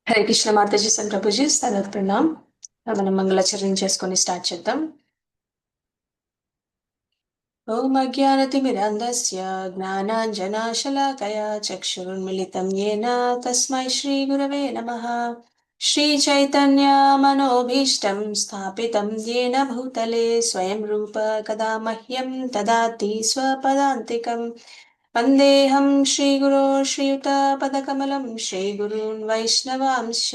హరే కృష్ణ మాతాజీ ప్రభుజీ స్థానకు ప్రణామ్. మనం మంగళాచరణ చేసుకొని స్టార్ట్ చేద్దాం. ఓం అజ్ఞానతిమిరాంధస్య జ్ఞానాంజనాశలాకయా చక్షురున్మిళితం యేన తస్మై శ్రీ గురవే నమః. శ్రీ చైతన్య మనోభీష్టం స్థాపితం యేన భూతలే స్వయం రూప కదా మహ్యం దదాతి స్వపదాంతికం. వందేహం శ్రీగురో శ్రీయుతపదకమలం శ్రీగురూన్ వైష్ణవాంశ్చ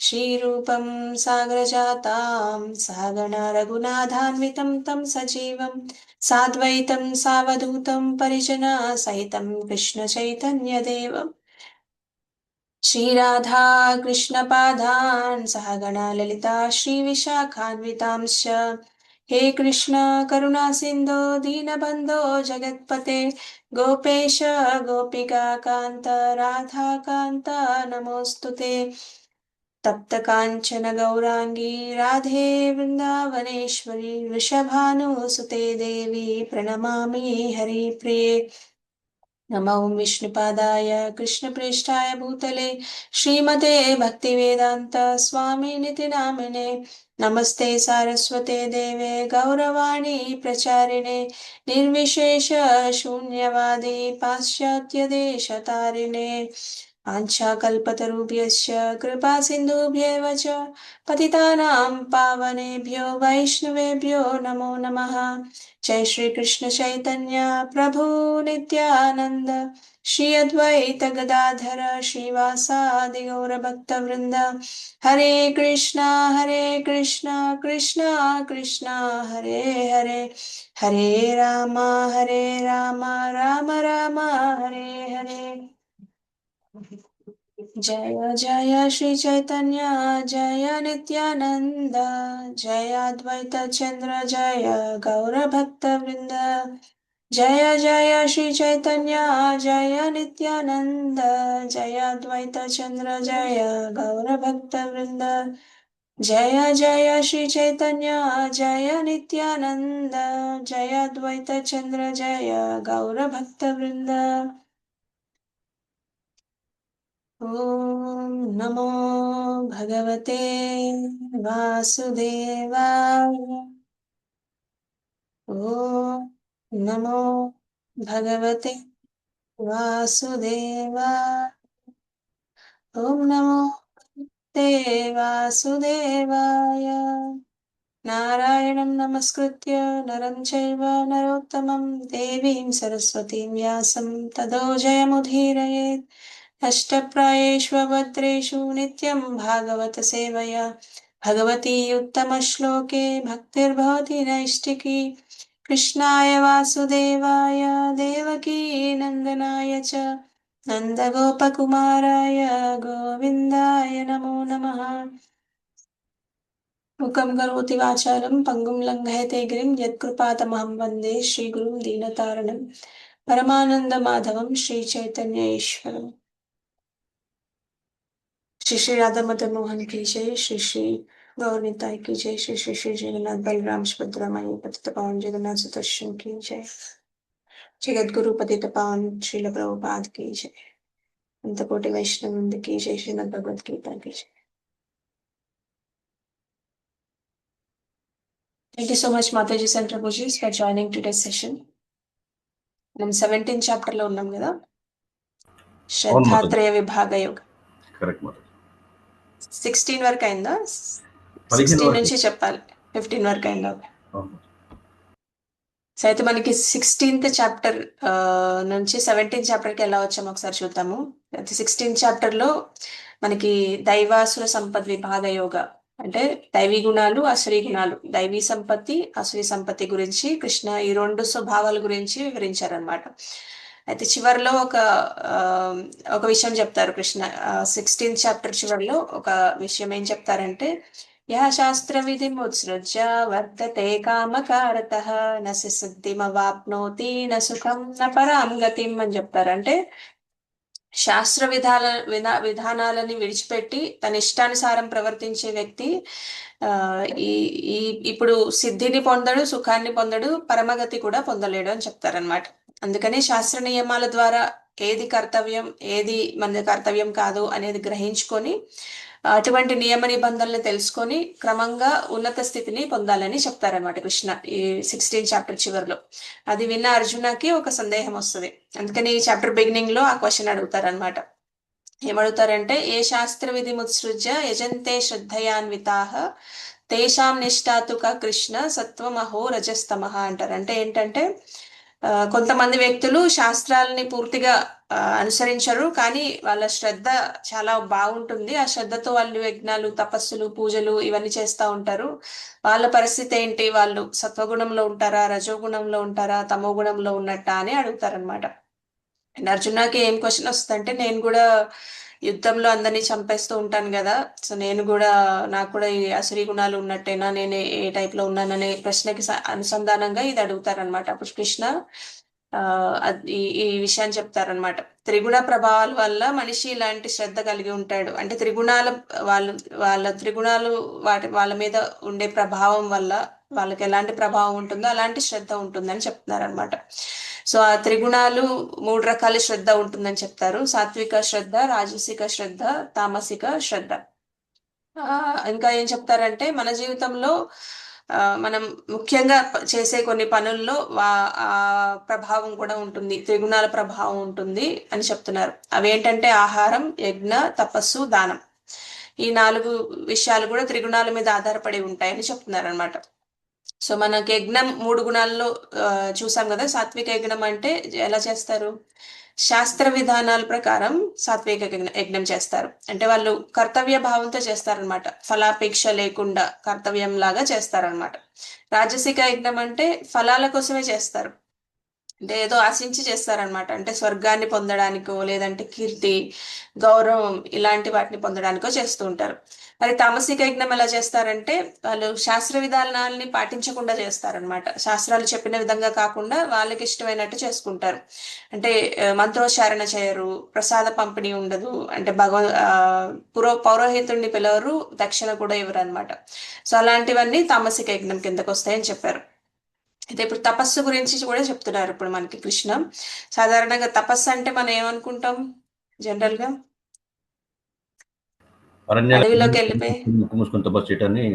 శ్రీరూపం సాగరజాతాం సహగణ రఘునాథాన్వితం తం సజీవం సాద్వైతం సావధూతం పరిజనా సహితం కృష్ణ చైతన్యదేవం శ్రీరాధా కృష్ణపాదాన్ సహగణ లలితా శ్రీవిశాఖాన్వితాంశ్చ. హే కృష్ణ కరుణా సింధో దీనబంధో జగత్పతే గోపేశ గోపికా కాంత రాధా కాంత నమోస్తుతే. తప్త కాంచన గౌరాంగీ రాధే వృందావనేశ్వరి వృషభానుసుతే దేవి ప్రణమామి హరిప్రిये. నమో విష్ణుపాదాయ కృష్ణప్రేష్ఠాయ భూతలే శ్రీమతే భక్తివేదాంత స్వామినితి నామినే. నమస్తే సారస్వతే దేవే గౌరవాణి ప్రచారిణే నిర్విశేష శూన్యవాది పాశ్చాత్య దేశతారిణే. వాంఛాకల్పతరుభ్యశ్చ కృపా సింధుభ్యేవ చ పతితానాం పావనేభ్యో వైష్ణవేభ్యో నమో నమః. జై శ్రీ కృష్ణ చైతన్య ప్రభు నిత్యానంద శ్రీ అద్వైత గదాధర శ్రీవాసాది గౌర భక్త వృంద. హరే కృష్ణ కృష్ణ కృష్ణ హరే హరే హరే రామ రామ రామ హరే హరే. జయ జయ శ్రీ చైతన్య జయ నిత్యానంద జయ అద్వైత చంద్ర జయ గౌర భక్త వృంద. జయ జయ శ్రీ చైతన్య జయ నిత్యానంద జయ అద్వైత చంద్ర జయ గౌర భక్త వృంద. జయ జయ శ్రీ చైతన్య జయ నిత్యానంద జయ అద్వైత చంద్ర జయ గౌర భక్త వృంద. ఓం నమో భగవతే వాసుదేవాయ. ఓం నమో భగవతే వాసుదేవాయ. ఓం నమో తే వాసుదేవాయ. నారాయణం నమస్కృత్య నరం చైవ నరోత్తమం దేవీం సరస్వతీం వ్యాసం తదో జయముదీరయేత్. అష్టప్రాయేష్వభద్రేషు నిత్యం భాగవత సేవయా భగవతి ఉత్తమశ్లోకే భక్తిర్భవతి నైష్టికీ. కృష్ణాయ వాసుదేవాయ దేవకీ నందనాయ చ నందగోపకుమారాయ గోవిందాయ నమో నమః. ముఖం కరోతి వాచాలం పంగుం లంఘయతే గిరిం యత్కృపాతమహం వందే శ్రీగురుం దీనతారణం పరమానంద మాధవం శ్రీ చైతన్య ఈశ్వరం. श्री श्री राधा मदन मोहन की जय. श्री श्री गौरनिताई की जय. श्री श्री श्री जगन्नाथ बलराम सुभद्रा माई पतित पावन जगन्नाथ सुदर्शन की जय. जगद्गुरु पतित पावन श्रील प्रभुपाद की जय. अंतकोटि वैष्णव वृंद की जय. श्रीमद् भगवद गीता की जय. Thank you so much Mataji and Prabhuji for joining today's session. మనం 17th చాప్టర్ లో ఉన్నాం కదా, శ్రద్ధాత్రయ విభాగ యోగ. కరెక్ట్ మాతాజీ. 16 వరకు అయిందా? 16 నుంచి చెప్పాలి, 15 వరకు అయిందా? సో అయితే మనకి 16th చాప్టర్ నుంచి 17th చాప్టర్కి ఎలా వచ్చాము ఒకసారి చూద్దాము. 16th చాప్టర్ లో మనకి దైవాసుర సంపద్ విభాగ యోగ అంటే దైవీ గుణాలు అసురీ గుణాలు, దైవీ సంపత్తి అసురీ సంపత్తి గురించి కృష్ణ ఈ రెండు స్వభావాల గురించి వివరించారనమాట. అయితే చివరిలో ఒక విషయం చెప్తారు కృష్ణ. 16th చాప్టర్ చివరిలో ఒక విషయం ఏం చెప్తారంటే, యః శాస్త్ర విధిం ఉత్సృజ్య వర్తతే కామకారతః న సిద్ధిమవాప్నోతి న సుఖం న పరాం గతిం అని చెప్తారు. అంటే శాస్త్ర విధానాలని విడిచిపెట్టి తన ఇష్టానుసారం ప్రవర్తించే వ్యక్తి ఇప్పుడు సిద్ధిని పొందడు, సుఖాన్ని పొందడు, పరమగతి కూడా పొందలేడు అని చెప్తారనమాట. అందుకనే శాస్త్ర నియమాల ద్వారా ఏది కర్తవ్యం, ఏది మన కర్తవ్యం కాదు అనేది గ్రహించుకొని అటువంటి నియమ నిబంధనలు తెలుసుకొని క్రమంగా ఉన్నత స్థితిని పొందాలని చెప్తారనమాట కృష్ణ ఈ 16 చాప్టర్ చివరిలో. అది విన్న అర్జునకి ఒక సందేహం వస్తుంది. అందుకని ఈ చాప్టర్ బిగినింగ్ లో ఆ క్వశ్చన్ అడుగుతారనమాట. ఏమడుగుతారంటే, ఏ శాస్త్ర విధి ముత్సృజ్య యజంతే శ్రద్ధయాన్వితాః తేషాం నిష్ఠాతుక కృష్ణ సత్వమహో రజస్తమః అంటారు. అంటే ఏంటంటే కొంతమంది వ్యక్తులు శాస్త్రాలని పూర్తిగా అనుసరించరు, కానీ వాళ్ళ శ్రద్ధ చాలా బాగుంటుంది. ఆ శ్రద్ధతో వాళ్ళు యజ్ఞాలు, తపస్సులు, పూజలు ఇవన్నీ చేస్తూ ఉంటారు. వాళ్ళ పరిస్థితి ఏంటి, వాళ్ళు సత్వగుణంలో ఉంటారా, రజోగుణంలో ఉంటారా, తమో గుణంలో ఉన్నట్టా అని అడుగుతారనమాట. అండ్ అర్జునకి ఏం క్వశ్చన్ వస్తుందంటే, నేను కూడా యుద్ధంలో అందరినీ చంపేస్తూ ఉంటాను కదా, సో నేను కూడా, నాకు కూడా ఈ అసురీ గుణాలు ఉన్నట్టేనా, నేను ఏ టైప్ లో ఉన్నాననే ప్రశ్నకి అనుసంధానంగా ఇది అడుగుతారనమాట. అప్పుడు కృష్ణ ఈ విషయాన్ని చెప్తారనమాట. త్రిగుణ ప్రభావాల వల్ల మనిషి ఇలాంటి శ్రద్ధ కలిగి ఉంటాడు. అంటే త్రిగుణాల వాళ్ళ త్రిగుణాలు వాళ్ళ మీద ఉండే ప్రభావం వల్ల వాళ్ళకి ఎలాంటి ప్రభావం ఉంటుందో అలాంటి శ్రద్ధ ఉంటుందని చెప్తున్నారు అనమాట. సో ఆ త్రిగుణాలు 3 రకాల శ్రద్ధ ఉంటుందని చెప్తారు. సాత్విక శ్రద్ధ, రాజసిక శ్రద్ధ, తామసిక శ్రద్ధ. ఇంకా ఏం చెప్తారంటే, మన జీవితంలో మనం ముఖ్యంగా చేసే కొన్ని పనుల్లో ఆ ప్రభావం కూడా ఉంటుంది, త్రిగుణాల ప్రభావం ఉంటుంది అని చెప్తున్నారు. అవేంటంటే ఆహారం, యజ్ఞ, తపస్సు, దానం. ఈ 4 విషయాలు కూడా త్రిగుణాల మీద ఆధారపడి ఉంటాయని చెప్తున్నారు అనమాట. సో మనకి యజ్ఞం 3 గుణాల్లో చూసాం కదా. సాత్విక యజ్ఞం అంటే ఎలా చేస్తారు, శాస్త్ర విధానాల ప్రకారం సాత్విక యజ్ఞం చేస్తారు. అంటే వాళ్ళు కర్తవ్య భావంతో చేస్తారనమాట, ఫలాపేక్ష లేకుండా కర్తవ్యం లాగా చేస్తారనమాట. రాజసిక యజ్ఞం అంటే ఫలాల కోసమే చేస్తారు, అంటే ఏదో ఆశించి చేస్తారనమాట. అంటే స్వర్గాన్ని పొందడానికో, లేదంటే కీర్తి, గౌరవం ఇలాంటి వాటిని పొందడానికో చేస్తూ ఉంటారు. మరి తామసిక యజ్ఞం ఎలా చేస్తారంటే, వాళ్ళు శాస్త్ర విధానాలని పాటించకుండా చేస్తారనమాట. శాస్త్రాలు చెప్పిన విధంగా కాకుండా వాళ్ళకి ఇష్టమైనట్టు చేసుకుంటారు. అంటే మంత్రోచ్చారణ చేయరు, ప్రసాద పంపిణీ ఉండదు, అంటే పౌరోహితుడిని పిలవరు, దక్షిణ కూడా ఇవ్వరు అనమాట. సో అలాంటివన్నీ తామసిక యజ్ఞం కిందకు వస్తాయని చెప్పారు. అయితే ఇప్పుడు తపస్సు గురించి కూడా చెప్తున్నారు ఇప్పుడు మనకి కృష్ణ. సాధారణంగా తపస్సు అంటే మనం ఏమనుకుంటాం, జనరల్ గా అడవిలోకి వెళ్ళిపోయి తపస్సు చేయటాన్ని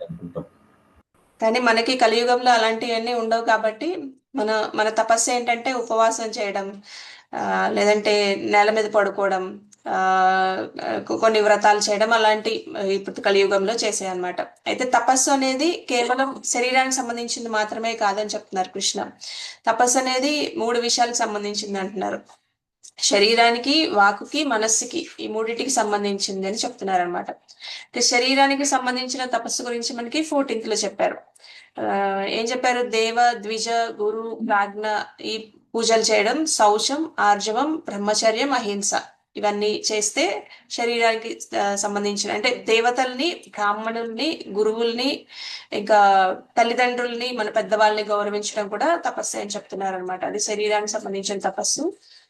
అనుకుంటాం. కానీ మనకి కలియుగంలో అలాంటివన్నీ ఉండవు కాబట్టి మన తపస్సు ఏంటంటే ఉపవాసం చేయడం, లేదంటే నేల మీద పడుకోవడం, కొన్ని వ్రతాలు చేయడం, అలాంటి ఇప్పుడు కలియుగంలో చేసే అన్నమాట. అయితే తపస్సు అనేది కేవలం శరీరానికి సంబంధించింది మాత్రమే కాదని చెప్తున్నారు కృష్ణ. తపస్సు అనేది 3 విషయాలకు సంబంధించింది అంటున్నారు. శరీరానికి, వాకుకి, మనస్సుకి, ఈ 3టికి సంబంధించింది అని చెప్తున్నారు అనమాట. శరీరానికి సంబంధించిన తపస్సు గురించి మనకి 14th లో చెప్పారు. ఏం చెప్పారు, దేవ, ద్విజ, గురు, ప్రాజ్ఞ ఈ పూజలు చేయడం, శౌచం, ఆర్జవం, బ్రహ్మచర్యం, అహింస ఇవన్నీ చేస్తే శరీరానికి సంబంధించిన, అంటే దేవతల్ని, బ్రాహ్మణుల్ని, గురువుల్ని, ఇంకా తల్లిదండ్రుల్ని, మన పెద్దవాళ్ళని గౌరవించడం కూడా తపస్సు అని చెప్తున్నారు అనమాట. అది శరీరానికి సంబంధించిన తపస్సు.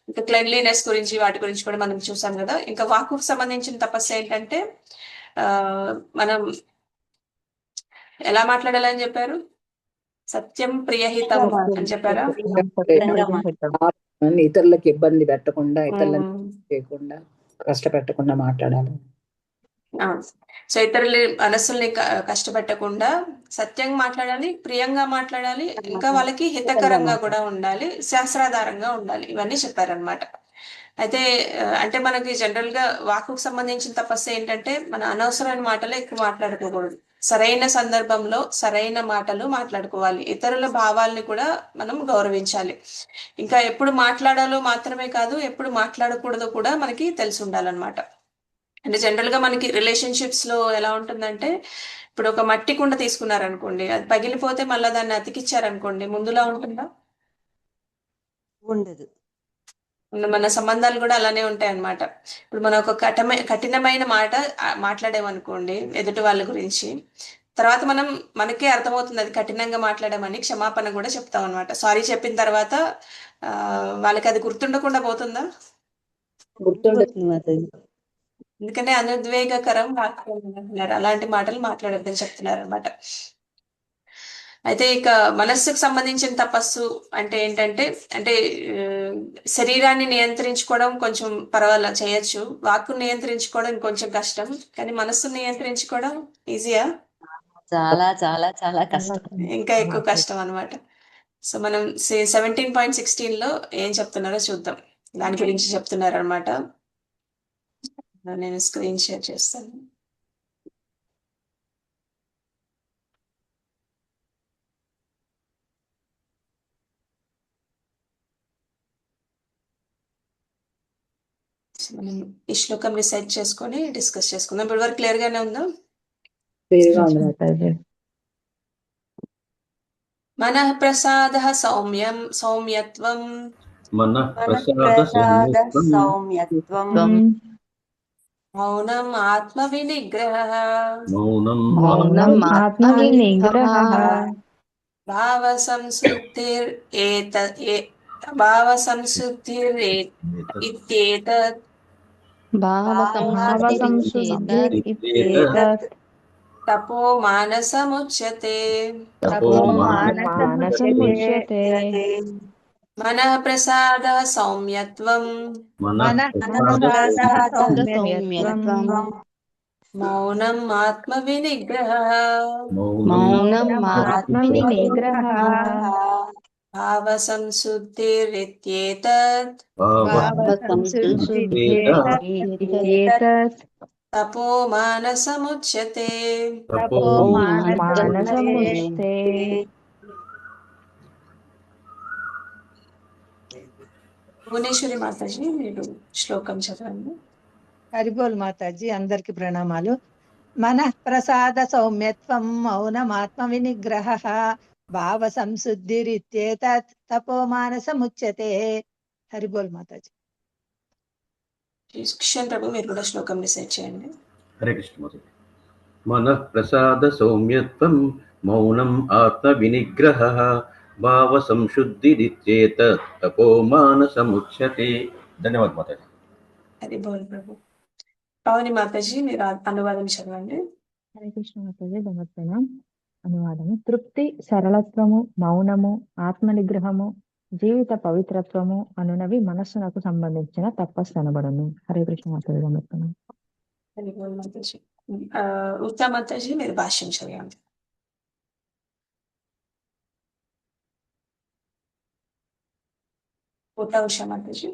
ఇంకా క్లెన్లీనెస్ గురించి, వాటి గురించి కూడా మనం చూసాం కదా. ఇంకా వాకుకు సంబంధించిన తపస్సు ఏంటంటే మనం ఎలా మాట్లాడాలని చెప్పారు, సత్యం, ప్రియహితం అని చెప్పారా, ఇతరులకు ఇబ్బంది పెట్టకుండా, ఇతరులను చేయకుండా, కష్టపెట్టకుండా మాట్లాడాలి. సో ఇతరుల మనస్సుల్ని కష్టపెట్టకుండా సత్యంగా మాట్లాడాలి, ప్రియంగా మాట్లాడాలి, ఇంకా వాళ్ళకి హితకరంగా కూడా ఉండాలి, శాస్త్రాధారంగా ఉండాలి, ఇవన్నీ చెప్పారనమాట. అయితే అంటే మనకి జనరల్ గా వాకుకు సంబంధించిన తపస్సు ఏంటంటే, మన అనవసరమైన మాటలు ఎక్కువ మాట్లాడుకోకూడదు, సరైన సందర్భంలో సరైన మాటలు మాట్లాడుకోవాలి, ఇతరుల భావాల్ని కూడా మనం గౌరవించాలి. ఇంకా ఎప్పుడు మాట్లాడాలో మాత్రమే కాదు, ఎప్పుడు మాట్లాడకూడదో కూడా మనకి తెలిసి ఉండాలన్నమాట. అంటే జనరల్ గా మనకి రిలేషన్షిప్స్ లో ఎలా ఉంటుందంటే, ఇప్పుడు ఒక మట్టి కుండ తీసుకున్నారనుకోండి, అది పగిలిపోతే మళ్ళీ దాన్ని అతికిచ్చారనుకోండి, ముందులా ఉంటుందా, ఉండదు. మన సంబంధాలు కూడా అలానే ఉంటాయి అన్నమాట. ఇప్పుడు మనం ఒక కఠినమైన మాట మాట్లాడామనుకోండి ఎదుటి వాళ్ళ గురించి, తర్వాత మనకే అర్థమవుతుంది అది కఠినంగా మాట్లాడామని, క్షమాపణ కూడా చెప్తాం అనమాట. సారీ చెప్పిన తర్వాత వాళ్ళకి అది గుర్తుండకుండా పోతుందా, ఎందుకంటే అనుద్వేగకరం వాక్యం అంటున్నారు, అలాంటి మాటలు మాట్లాడొద్దని చెప్తున్నారు అనమాట. అయితే ఇక మనస్సుకు సంబంధించిన తపస్సు అంటే ఏంటంటే అంటే శరీరాన్ని నియంత్రించుకోవడం కొంచెం పర్వాలా చేయొచ్చు, వాక్కును నియంత్రించుకోవడం ఇంకొంచెం కష్టం, కానీ మనస్సును నియంత్రించుకోవడం ఈజీయా? చాలా చాలా చాలా కష్టం. ఇంకా ఎక్కువ కష్టం అన్నమాట. సో మనం 17.16 ఏం చెప్తున్నారో చూద్దాం. దాని గురించి చెప్తున్నారు అనమాట. నేను స్క్రీన్ షేర్ చేస్తాను. మనం ఈ శ్లోకం రిసైట్ చేసుకొని డిస్కస్ చేసుకుందాం. ఇప్పటి వరకు క్లియర్ గానే ఉందా? క్లియర్గా ఉంది మాతాజీ. మనః ప్రసాద సౌమ్యత్వం మనః ప్రసాద ప్రసాద సౌమ్యత్వం సౌమ్యత్వం మౌనం ఆత్మ వినిగ్రహ మౌనం మౌనం ఆత్మ వినిగ్రహ భావ సంశుద్ధిర్ భావ సంశుద్ధిర్ ఇత్యేతత్ భావ సంశుద్ధిరిత్యేతత్ తపో మానసముచ్యతే. మానసముచ్యతే. మనః ప్రసాద సౌమ్యత్వం మనః సౌమ్యత్వం మౌనం ఆత్మ వినిగ్రహ మౌనం ఆత్మ వినిగ్రహ భావ సంశుద్ధిరిత్యేతత్ భావ సంశుద్ధిరిత్యేతత్ తపో మానసముచ్యతే. తపో మానసముచ్యతే. భువనేశ్వరి మాతాజీ మీరు శ్లోకం చదవండి. హరిబోల్ మాతాజీ, అందరికి ప్రణామాలు. మనః ప్రసాద సౌమ్యత్వం మౌనమాత్మ వినిగ్రహ భావ సంశుద్ధిరిత్యేతత్ తపో మానసముచ్యతే. హరిబోల్ మాతాజీ. కిషన్ ప్రభు మీరు కూడా శ్లోకం డిసైడ్ చేయండి. హరే కృష్ణ మాతాజీ. మనః ప్రసాద సౌమ్యత్వం మౌనం ఆత్మ వినిగ్రహ భావ సంశుద్ధిరిత్యేతత్ తపో మానసముచ్యతే. ధన్యవాదాలు మాతాజీ. హరి బోల్ ప్రభు. పవని మాతాజీ మీరు అనువాదం చదవండి. హరే కృష్ణ మాతాజీ. నమస్కారం. అనువాదము. తృప్తి, సరళత్వము, మౌనము, ఆత్మ నిగ్రహము, జీవిత పవిత్రత్వము అనునవి మనస్సునకు సంబంధించిన తపస్సు అనబడును. హరే కృష్ణ మాతాజీ. నమస్కారం. హరి బోల్ మాతాజీ. ఉత్తమ మాతాజీ మీరు భాష్యం చదవండి. ఉషా మాతాజీ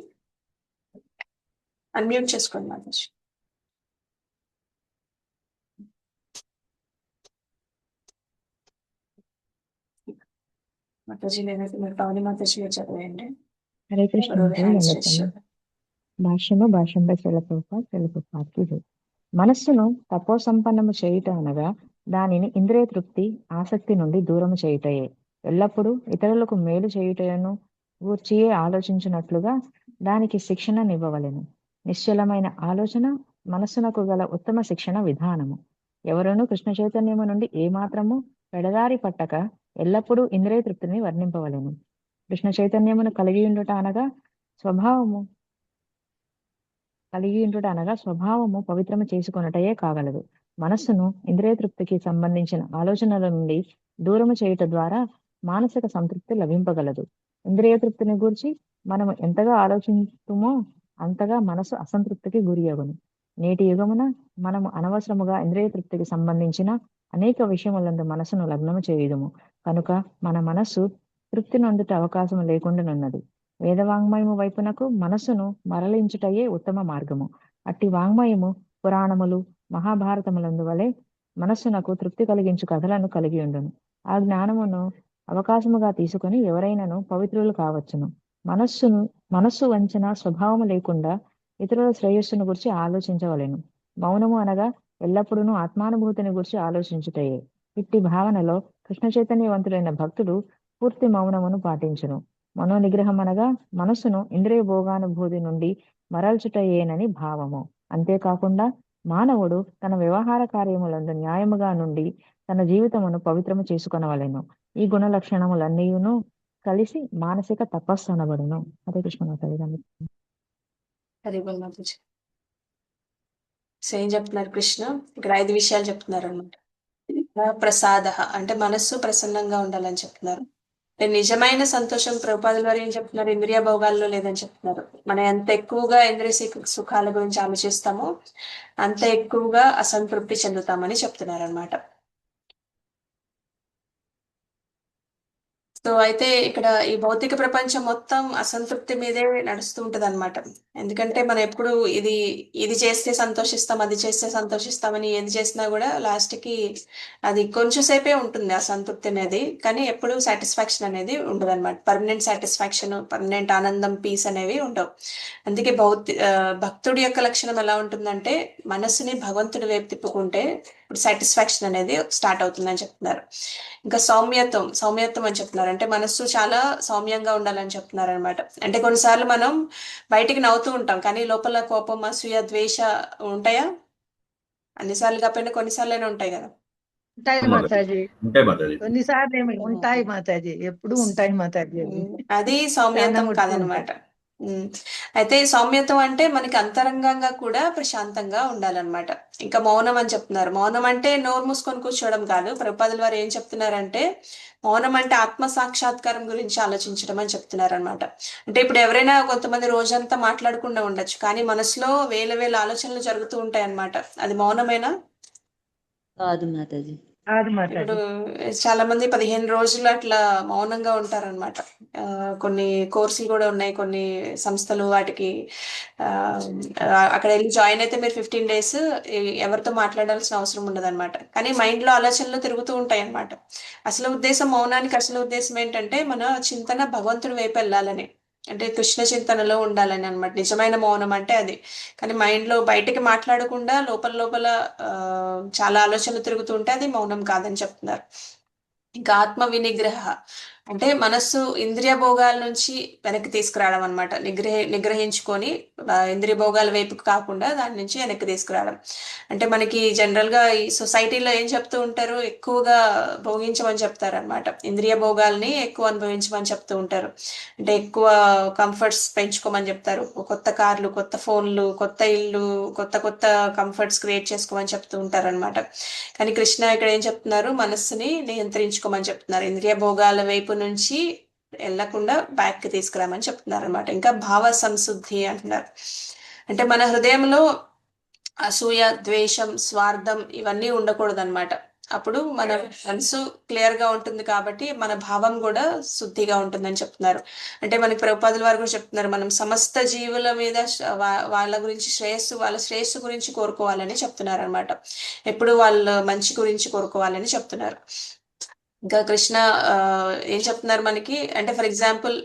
అన్మ్యూట్ చేసుకోండి మాతాజీ. మాతాజీ నేనైతే మీరు పవని మాతాజీ గారు చదివేయండి. హరే కృష్ణ మాతాజీ. నమస్కారం. భాష్యంపై శైలప్రభుపాద్ మనస్సును తపోసంపన్నము చేయుట అనగా దానిని ఇంద్రియ తృప్తి, ఆసక్తి నుండి దూరము చేయుటయే. ఎల్లప్పుడూ ఇతరులకు మేలు చేయుటను గూర్చియే ఆలోచించినట్లుగా దానికి శిక్షణనివ్వవలెను. నిశ్చలమైన ఆలోచన మనస్సునకు గల ఉత్తమ శిక్షణ విధానము. ఎవరునూ కృష్ణ చైతన్యము నుండి ఏమాత్రము పెడదారి పట్టక ఎల్లప్పుడూ ఇంద్రియ తృప్తిని వర్ణింపవలెను. కృష్ణ చైతన్యమును కలిగి ఉండుట అనగా స్వభావము పవిత్రము చేసుకొనుటయే కాగలదు. మనస్సును ఇంద్రియ తృప్తికి సంబంధించిన ఆలోచనల నుండి దూరము చేయుట ద్వారా మానసిక సంతృప్తి లభింపగలదు. ఇంద్రియ తృప్తిని గూర్చి మనము ఎంతగా ఆలోచిస్తుమో అంతగా మనసు అసంతృప్తికి గురి అగును. నేటి యుగమున మనము అనవసరముగా ఇంద్రియ తృప్తికి సంబంధించిన అనేక విషయములందు మనసును లగ్నము చేయుదుము. కనుక మన మనస్సు తృప్తి నొందుట అవకాశం లేకుండానున్నది. వేదవాంగ్మయము వైపునకు మనస్సును మరలించుటయే ఉత్తమ మార్గము. అట్టి వాంగ్మయము పురాణములు, మహాభారతములందు వలె మనస్సునకు తృప్తి కలిగించు కథలను కలిగి ఉండును. ఆ జ్ఞానమును అవకాశముగా తీసుకుని ఎవరైనాను పవిత్రులు కావచ్చును. మనస్సు వంచన స్వభావము లేకుండా ఇతరుల శ్రేయస్సును గురించి ఆలోచించవలెను. మౌనము అనగా ఎల్లప్పుడూ ఆత్మానుభూతిని గురించి ఆలోచించుటయే. ఇట్టి భావనలో కృష్ణ చైతన్యవంతులైన భక్తుడు పూర్తి మౌనమును పాటించును. మనోనిగ్రహం అనగా మనస్సును ఇంద్రియ భోగానుభూతి నుండి మరల్చుటయేనని భావము. అంతేకాకుండా మానవుడు తన వ్యవహార కార్యములందు న్యాయముగా నుండి తన జీవితమును పవిత్రము చేసుకొనవలెను. ఈ గుణ లక్షణములన్నీయును కలిసి మానసిక తపస్సు అనబడును. హరే కృష్ణ మాతాజీ. హరి బోల్ మాతాజీ. సో ఏం చెప్తున్నారు కృష్ణ ఇక్కడ 5 విషయాలు చెప్తున్నారు అనమాట. ప్రసాద అంటే మనస్సు ప్రసన్నంగా ఉండాలని చెప్తున్నారు. అంటే నిజమైన సంతోషం ప్రభుపాదుల వారు ఏం చెప్తున్నారు, ఇంద్రియ భోగాల్లో లేదని చెప్తున్నారు. మనం ఎంత ఎక్కువగా ఇంద్రియ సుఖాల గురించి ఆలోచిస్తామో అంత ఎక్కువగా అసంతృప్తి చెందుతామని చెప్తున్నారు అనమాట. సో అయితే ఇక్కడ ఈ భౌతిక ప్రపంచం మొత్తం అసంతృప్తి మీదే నడుస్తూ ఉంటది అనమాట. ఎందుకంటే మనం ఎప్పుడు ఇది చేస్తే సంతోషిస్తాం, అది చేస్తే సంతోషిస్తామని ఏది చేసినా కూడా లాస్ట్ కి అది కొంచెం సేపే ఉంటుంది అసంతృప్తి అనేది, కానీ ఎప్పుడు సాటిస్ఫాక్షన్ అనేది ఉండదు అనమాట. పర్మనెంట్ సాటిస్ఫాక్షన్, పర్మనెంట్ ఆనందం, పీస్ అనేవి ఉండవు. అందుకే భక్తుడి యొక్క లక్షణం ఎలా ఉంటుందంటే మనస్సుని భగవంతుడి వైపు తిప్పుకుంటే ఇప్పుడు సాటిస్ఫాక్షన్ అనేది స్టార్ట్ అవుతుందని చెప్తున్నారు. ఇంకా సౌమ్యత్వం అని చెప్తున్నారు. అంటే మనస్సు చాలా సౌమ్యంగా ఉండాలని చెప్తున్నారు అనమాట. అంటే కొన్నిసార్లు మనం బయటికి నవ్వుతూ ఉంటాం, కానీ లోపల కోపం, అసూయ, ద్వేష ఉంటాయా? అన్నిసార్లు కాకపోయినా కొన్నిసార్లైనా ఉంటాయి కదా. ఉంటాయి మాతాజీ. మాతాజీ, ఉంటాయి మాతాజీ. కొన్నిసార్లు ఏమి ఉంటాయి మాతాజీ, ఎప్పుడు ఉంటాయి మాతాజీ. అది చాలా సౌమ్యత్వం మటుకు కాదనమాట. అయితే సౌమ్యత్వం అంటే మనకి అంతరంగంగా కూడా ప్రశాంతంగా ఉండాలన్నమాట. ఇంకా మౌనం అని చెప్తున్నారు. మౌనం అంటే నోరు మూసుకొని కూర్చోవడం కాదు. ప్రభుపాదుల వారు ఏం చెప్తున్నారంటే మౌనం అంటే ఆత్మ సాక్షాత్కారం గురించి ఆలోచించడం అని చెప్తున్నారు అనమాట. అంటే ఇప్పుడు ఎవరైనా కొంతమంది రోజంతా మాట్లాడకుండా ఉండొచ్చు, కానీ మనసులో వేల ఆలోచనలు జరుగుతూ ఉంటాయి అన్నమాట. అది మౌనమేనా? కాదు మాతాజీ. కాదు ఇప్పుడు మాతాజీ. చాలా మంది 15 రోజులు అట్లా మౌనంగా ఉంటారనమాట. కొన్ని కోర్సులు కూడా ఉన్నాయి, కొన్ని సంస్థలు వాటికి అక్కడ వెళ్ళి జాయిన్ అయితే మీరు 15 days ఎవరితో మాట్లాడాల్సిన అవసరం ఉండదు అనమాట. కానీ మైండ్ లో ఆలోచనలు తిరుగుతూ ఉంటాయి అనమాట. అసలు ఉద్దేశం, మౌనానికి అసలు ఉద్దేశం ఏంటంటే మన చింతన భగవంతుడి వైపు వెళ్ళాలని, అంటే కృష్ణ చింతనలో ఉండాలని అనమాట. నిజమైన మౌనం అంటే అది. కానీ మైండ్ లో బయటికి మాట్లాడకుండా లోపల చాలా ఆలోచనలు తిరుగుతూ ఉంటే అది మౌనం కాదని చెప్తున్నారు. ఇంకా ఆత్మ వినిగ్రహ అంటే మనస్సు ఇంద్రియ భోగాల నుంచి వెనక్కి తీసుకురావడం అనమాట. నిగ్రహించుకొని ఇంద్రియ భోగాల వైపుకి కాకుండా దాని నుంచి వెనక్కి తీసుకురావడం. అంటే మనకి జనరల్ గా ఈ సొసైటీలో ఏం చెప్తూ ఉంటారు, ఎక్కువగా భోగించమని చెప్తారు అనమాట. ఇంద్రియ భోగాల్ని ఎక్కువ అనుభవించమని చెప్తూ ఉంటారు. అంటే ఎక్కువ కంఫర్ట్స్ పెంచుకోమని చెప్తారు. కొత్త కార్లు, కొత్త ఫోన్లు, కొత్త ఇల్లు, కొత్త కంఫర్ట్స్ క్రియేట్ చేసుకోమని చెప్తూ ఉంటారు అనమాట. కానీ కృష్ణ ఇక్కడ ఏం చెప్తున్నారు, మనస్సుని నియంత్రించుకోమని చెప్తున్నారు. ఇంద్రియ భోగాల వైపు నుంచి వెళ్లకుండా బ్యాక్ కి తీసుకురామని చెప్తున్నారు అనమాట. ఇంకా భావ సంశుద్ధి అంటున్నారు. అంటే మన హృదయంలో అసూయ, ద్వేషం, స్వార్థం ఇవన్నీ ఉండకూడదు అనమాట. అప్పుడు మన మనసు క్లియర్ గా ఉంటుంది, కాబట్టి మన భావం కూడా శుద్ధిగా ఉంటుందని చెప్తున్నారు. అంటే మనకి ప్రభుపాదుల వారు కూడా చెప్తున్నారు, మనం సమస్త జీవుల మీద వాళ్ళ గురించి వాళ్ళ శ్రేయస్సు గురించి కోరుకోవాలని చెప్తున్నారు అనమాట. ఎప్పుడు వాళ్ళ మంచి గురించి కోరుకోవాలని చెప్తున్నారు. ఇంకా కృష్ణ ఏం చెప్తున్నారు మనకి అంటే, ఫర్ ఎగ్జాంపుల్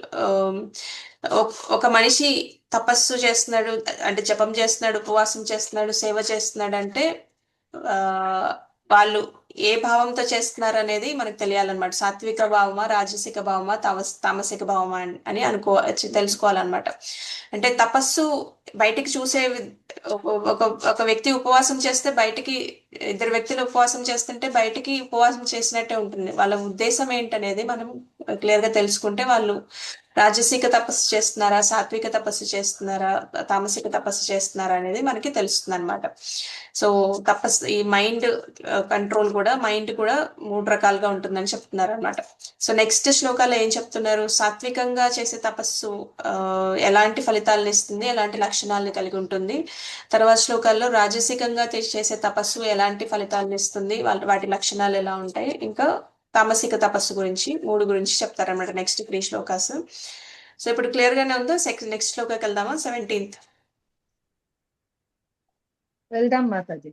ఒక మనిషి తపస్సు చేస్తున్నాడు, అంటే జపం చేస్తున్నాడు, ఉపవాసం చేస్తున్నాడు, సేవ చేస్తున్నాడు అంటే వాళ్ళు ఏ భావంతో చేస్తున్నారు అనేది మనకు తెలియాలన్నమాట. సాత్విక భావమా, రాజసిక భావమా, తామసిక భావమా అని తెలుసుకోవాలన్నమాట. అంటే తపస్సు బయటికి చూసే ఒక వ్యక్తి ఉపవాసం చేస్తే బయటికి, ఇద్దరు వ్యక్తులు ఉపవాసం చేస్తుంటే బయటికి ఉపవాసం చేసినట్టే ఉంటుంది. వాళ్ళ ఉద్దేశం ఏంటనేది మనం క్లియర్ గా తెలుసుకుంటే వాళ్ళు రాజసిక తపస్సు చేస్తున్నారా, సాత్విక తపస్సు చేస్తున్నారా, తామసిక తపస్సు చేస్తున్నారా అనేది మనకి తెలుస్తుంది అనమాట. సో ఈ మైండ్ కంట్రోల్ కూడా, మైండ్ కూడా 3 రకాలుగా ఉంటుందని చెప్తున్నారు అనమాట. సో నెక్స్ట్ శ్లోకాల్లో ఏం చెప్తున్నారు, సాత్వికంగా చేసే తపస్సు ఎలాంటి ఫలితాలను ఇస్తుంది, ఎలాంటి లక్షణాలను కలిగి ఉంటుంది. తర్వాత శ్లోకాల్లో రాజసికంగా చేసే తపస్సు ఎలాంటి ఫలితాలను ఇస్తుంది, వాటి లక్షణాలు ఎలా ఉంటాయి, ఇంకా తామసిక తపస్సు గురించి 3 గురించి చెప్తారన్నమాట నెక్స్ట్ 3 శ్లోకాస్. సో ఇప్పుడు క్లియర్ గానే ఉందో, నెక్స్ట్ శ్లోకాకి వెళ్దామా? 17th వెళ్దాం మాతాజీ.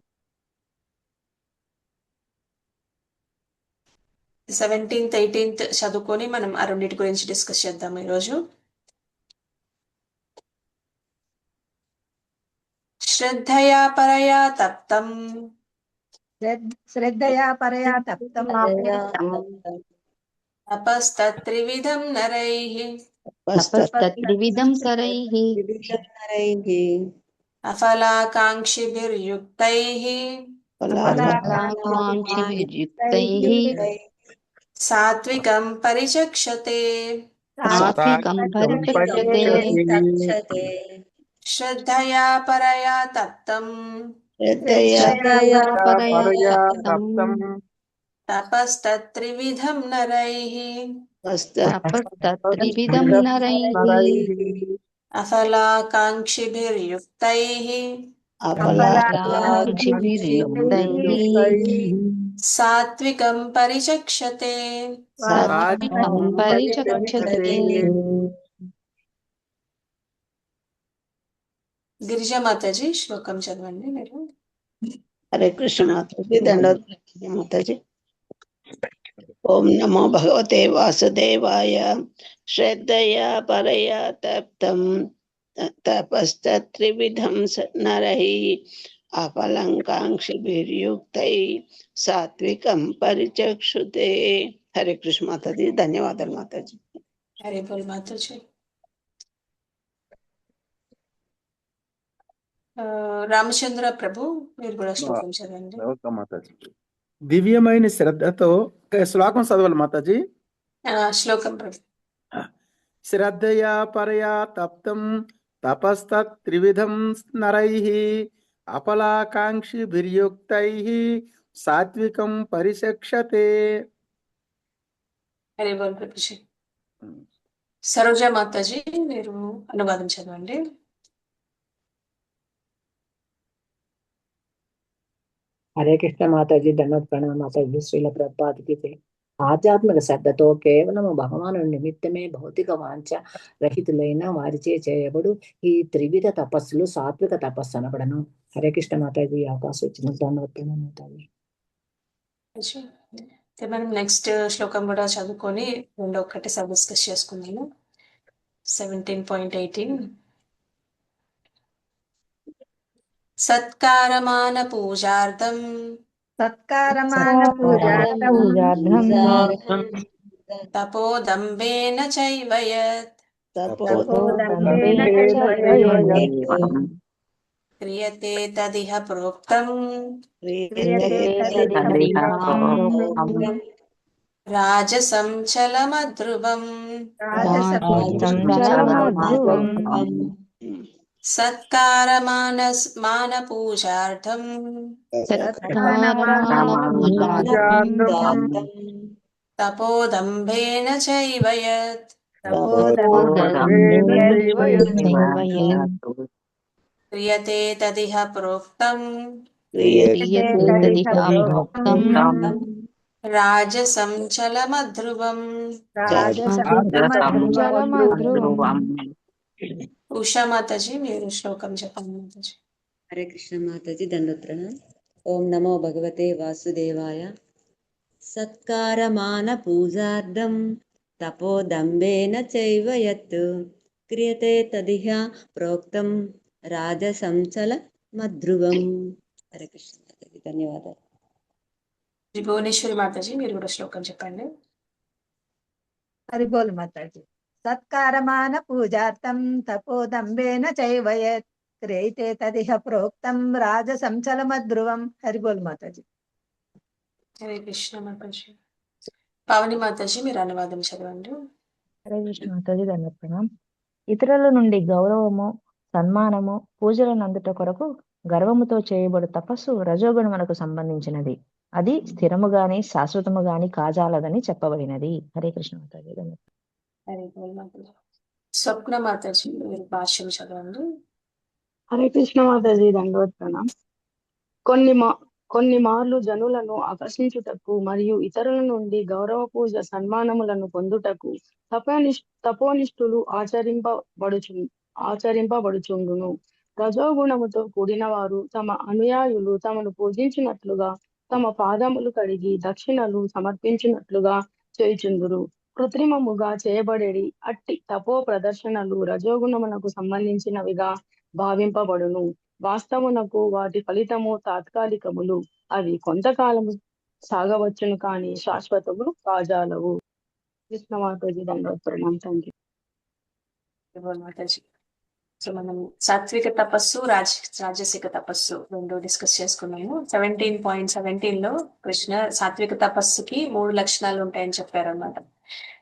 17th 18th చదువుకొని మనం ఆ రెండింటి గురించి డిస్కస్ చేద్దాం ఈరోజు. శ్రద్ధయా పరయా తప్తం శ్రద్ధయా పరయా తప్తం తపస్తత్రివిధం నరైః తపస్తత్రివిధం కరైః అఫలాకాంక్షిభిర్యుక్తైః ఫలాకాంక్షిభిర్యుక్తైః సాత్వికం పరిచక్షతే. సాత్వికం పరిచక్షతే. శ్రద్ధయా పరయా తప్తం శ్రద్ధయా పరయా తప్తం తపస్తత్రివిధం నరైః తపస్తత్రివిధం నరైః అఫలాకాంక్షిభిర్యుక్తైః అఫలాకాంక్షిభిర్యుక్తైః సాత్వికం పరిచక్షతే. సాత్వికం పరిచక్షతే. గిరిజామాతాజీ శ్లోకం చదవండి మీరు. హరే కృష్ణ మాతాజీ, దండోదయం మాతాజీ. ఓం నమో భగవతే వాసుదేవాయ. శ్రద్ధయా పరయా తప్తం తపస్తత్రివిధం నరైః అఫలంకాంక్షిభిర్యుక్తై సాత్వికం పరిచక్షుతే. హరే కృష్ణ మాతాజీ, ధన్యవాదాలు మాతాజీ. హరే బోల్ మాతాజీ. రామచంద్ర ప్రభు మీరు కూడా శ్లోకం చదవండి. దివ్యమైన శ్రద్ధతో శ్లోకం చదవాలి మాతాజీ. శ్లోకం ప్రభు. శ్రద్ధయా పరయా తప్తం తపస్తత్రివిధం నరైః అఫలాకాంక్షిభిర్యుక్తైః సాత్వికం పరిచక్షతే. హరే బోల్ ప్రభుజీ. సరోజా మాతాజీ మీరు అనువాదం చదవండి. హరే కృష్ణ మాతాజీ, దండోత్ ప్రణామ మాతాజీ. శ్రీల ప్రభుపాదికి జై. ఆధ్యాత్మిక శ్రద్ధతో కేవలము భగవాను నిమిత్తమే భౌతిక వాంఛ రహితులైన వారిచే చేయబడు ఈ త్రివిధ తపస్సులు సాత్విక తపస్సు అనబడను. హరే కృష్ణ మాతాజీ, అవకాశం ఇచ్చిన దండోత్ ప్రణామ మాతాజీ. మనం నెక్స్ట్ శ్లోకం కూడా చదువుకొని రెండో ఒకటి డిస్కస్ చేసుకున్నాము. 17.18 సత్కారమాన పూజార్థం పూజార్థం తపోదంబేన చైవ యత్ క్రియతే తదిహ ప్రోక్తం రాజసం చలమధ్రువం. సత్కారమాన పూజార్థం తపోదంబేన చైవ యత్ క్రియతే తదిహ ప్రోక్తం రాజసం చలమధ్రువం. ఉషా మాతాజీ మీరు శ్లోకం చెప్పండి మాతాజీ. హరే కృష్ణ మాతాజీ, దండోత్ప్రణామం. ఓం నమో భగవతే వాసుదేవాయ. సత్కారమాన పూజార్థం తపోదంబేన చైవ యత్ క్రియతే తదిహ ప్రోక్తం రాజసంచల మధ్రువం. హరే కృష్ణ మాతాజీ, ధన్యవాదాలు. భువనేశ్వరి మాతాజీ మీరు కూడా శ్లోకం చెప్పండి. హరి బోల్ మాతాజీ. సత్కారమాన పూజార్థం తపోదంబేన చైవ యత్ క్రియతే తదిహ ప్రోక్తం రాజసంచలమధ్రువం. హరి బోల్ మాతాజీ. హరే కృష్ణ మాతాజీ. పావని మాతాజీ మీరు అనువాదం చదవండి. హరే కృష్ణ మాతాజీ, దండోత్ ప్రణామం. ఇతరుల నుండి గౌరవము, సన్మానము, పూజలను అందుట కొరకు గర్వముతో చేయబడు తపస్సు రజోగుణములకు సంబంధించినది. అది స్థిరము గాని శాశ్వతము గాని కాజాలదని చెప్పబడినది. హరే కృష్ణ మాతాజీ. హరే బోల్ మాతాజీ. స్వప్న మాతాజీ మీరు భాష్యం చదవండి. హరే కృష్ణ మాతాజీ, దండోత్ ప్రణామం. కొన్ని మార్లు జనులను ఆకర్షించుటకు మరియు ఇతరుల నుండి గౌరవ పూజ సన్మానములను పొందుటకు తపోనిష్ఠులు ఆచరింపబడుచుండును. రజోగుణముతో కూడిన వారు తమ అనుయాయులు తమను పూజించినట్లుగా తమ పాదములు కడిగి దక్షిణలు సమర్పించినట్లుగా చేయుచుందురు. కృత్రిమముగా చేయబడేది అట్టి తపో ప్రదర్శనలు రజోగుణమునకు సంబంధించినవిగా భావింపబడును. వాస్తవమునకు వాటి ఫలితము తాత్కాలికములు. అవి కొంతకాలము సాగవచ్చును కానీ శాశ్వతములు కాజాలవు. కృష్ణ మాతాజీ, దండోత్ ప్రణామం. థాంక్యూ. మాతాజీ. సో మనం సాత్విక తపస్సు రాజసిక తపస్సు రెండు డిస్కస్ చేసుకున్నాము. 17.17 కృష్ణ సాత్విక తపస్సుకి 3 లక్షణాలు ఉంటాయని చెప్పారు అన్నమాట.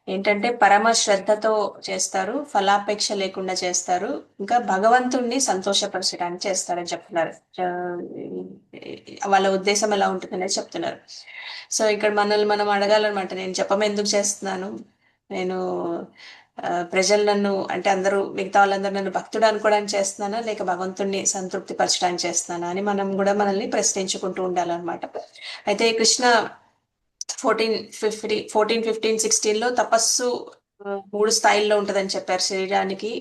ఏంటంటే పరమ శ్రద్ధతో చేస్తారు, ఫలాపేక్ష లేకుండా చేస్తారు, ఇంకా భగవంతుణ్ణి సంతోషపరచడానికి చేస్తారని చెప్తున్నారు. వాళ్ళ ఉద్దేశం ఎలా ఉంటుందనేది చెప్తున్నారు. సో ఇక్కడ మనల్ని మనం అడగాలన్నమాట, నేను జపం ఎందుకు చేస్తున్నాను, నేను ప్రజలు నన్ను అంటే అందరూ మిగతా వాళ్ళందరూ నన్ను భక్తుడు అనుకోవడానికి చేస్తున్నానా లేక భగవంతుణ్ణి సంతృప్తి పరచడానికి చేస్తున్నానా అని మనం కూడా మనల్ని ప్రశ్నించుకుంటూ ఉండాలన్నమాట. అయితే కృష్ణ 14, 15, 16 లో తపస్సు 3 స్థాయిల్లో ఉంటుందని చెప్పారు. శరీరానికి,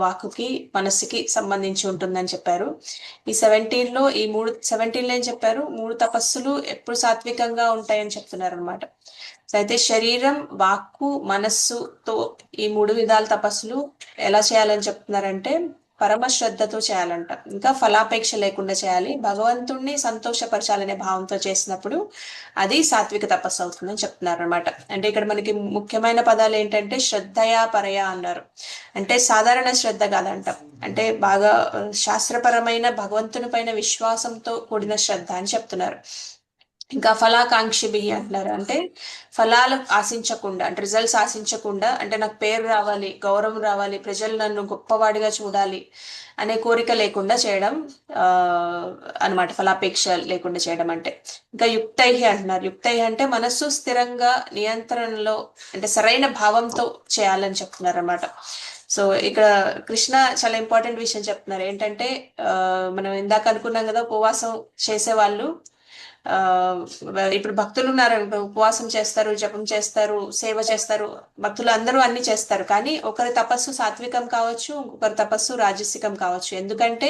వాక్కుకి, మనస్సుకి సంబంధించి ఉంటుందని చెప్పారు. ఈ 17 లో ఈ 17 ఏం చెప్పారు, 3 తపస్సులు ఎప్పుడు సాత్వికంగా ఉంటాయని చెప్తున్నారు అనమాట. అయితే శరీరం, వాక్కు, మనస్సుతో ఈ 3 విధాల తపస్సులు ఎలా చేయాలని చెప్తున్నారంటే పరమ శ్రద్ధతో చేయాలంట, ఇంకా ఫలాపేక్ష లేకుండా చేయాలి, భగవంతుణ్ణి సంతోషపరచాలనే భావంతో చేసినప్పుడు అది సాత్విక తపస్సు అవుతుందని చెప్తున్నారు అనమాట. అంటే ఇక్కడ మనకి ముఖ్యమైన పదాలు ఏంటంటే శ్రద్ధయా పరయా అన్నారు. అంటే సాధారణ శ్రద్ధ కాదంట, అంటే బాగా శాస్త్రపరమైన భగవంతుని పైన విశ్వాసంతో కూడిన శ్రద్ధ అని చెప్తున్నారు. ఇంకా ఫలాకాంక్షిభి అంటున్నారు, అంటే ఫలాలు ఆశించకుండా, అంటే రిజల్ట్స్ ఆశించకుండా, అంటే నాకు పేరు రావాలి, గౌరవం రావాలి, ప్రజలు నన్ను గొప్పవాడిగా చూడాలి అనే కోరిక లేకుండా చేయడం అనమాట, ఫలాపేక్ష లేకుండా చేయడం అంటే. ఇంకా యుక్తై అంటున్నారు. యుక్తై అంటే మనస్సు స్థిరంగా నియంత్రణలో, అంటే సరైన భావంతో చేయాలని చెప్తున్నారు అనమాట. సో ఇక్కడ కృష్ణ చాలా ఇంపార్టెంట్ విషయం చెప్తున్నారు. ఏంటంటే మనం ఇందాక అనుకున్నాం కదా, ఉపవాసం చేసేవాళ్ళు ఇప్పుడు భక్తులు ఉన్నారు, ఉపవాసం చేస్తారు, జపం చేస్తారు, సేవ చేస్తారు, భక్తులు అందరూ అన్ని చేస్తారు. కానీ ఒకరి తపస్సు సాత్వికం కావచ్చు, ఇంకొకరి తపస్సు రాజసికం కావచ్చు. ఎందుకంటే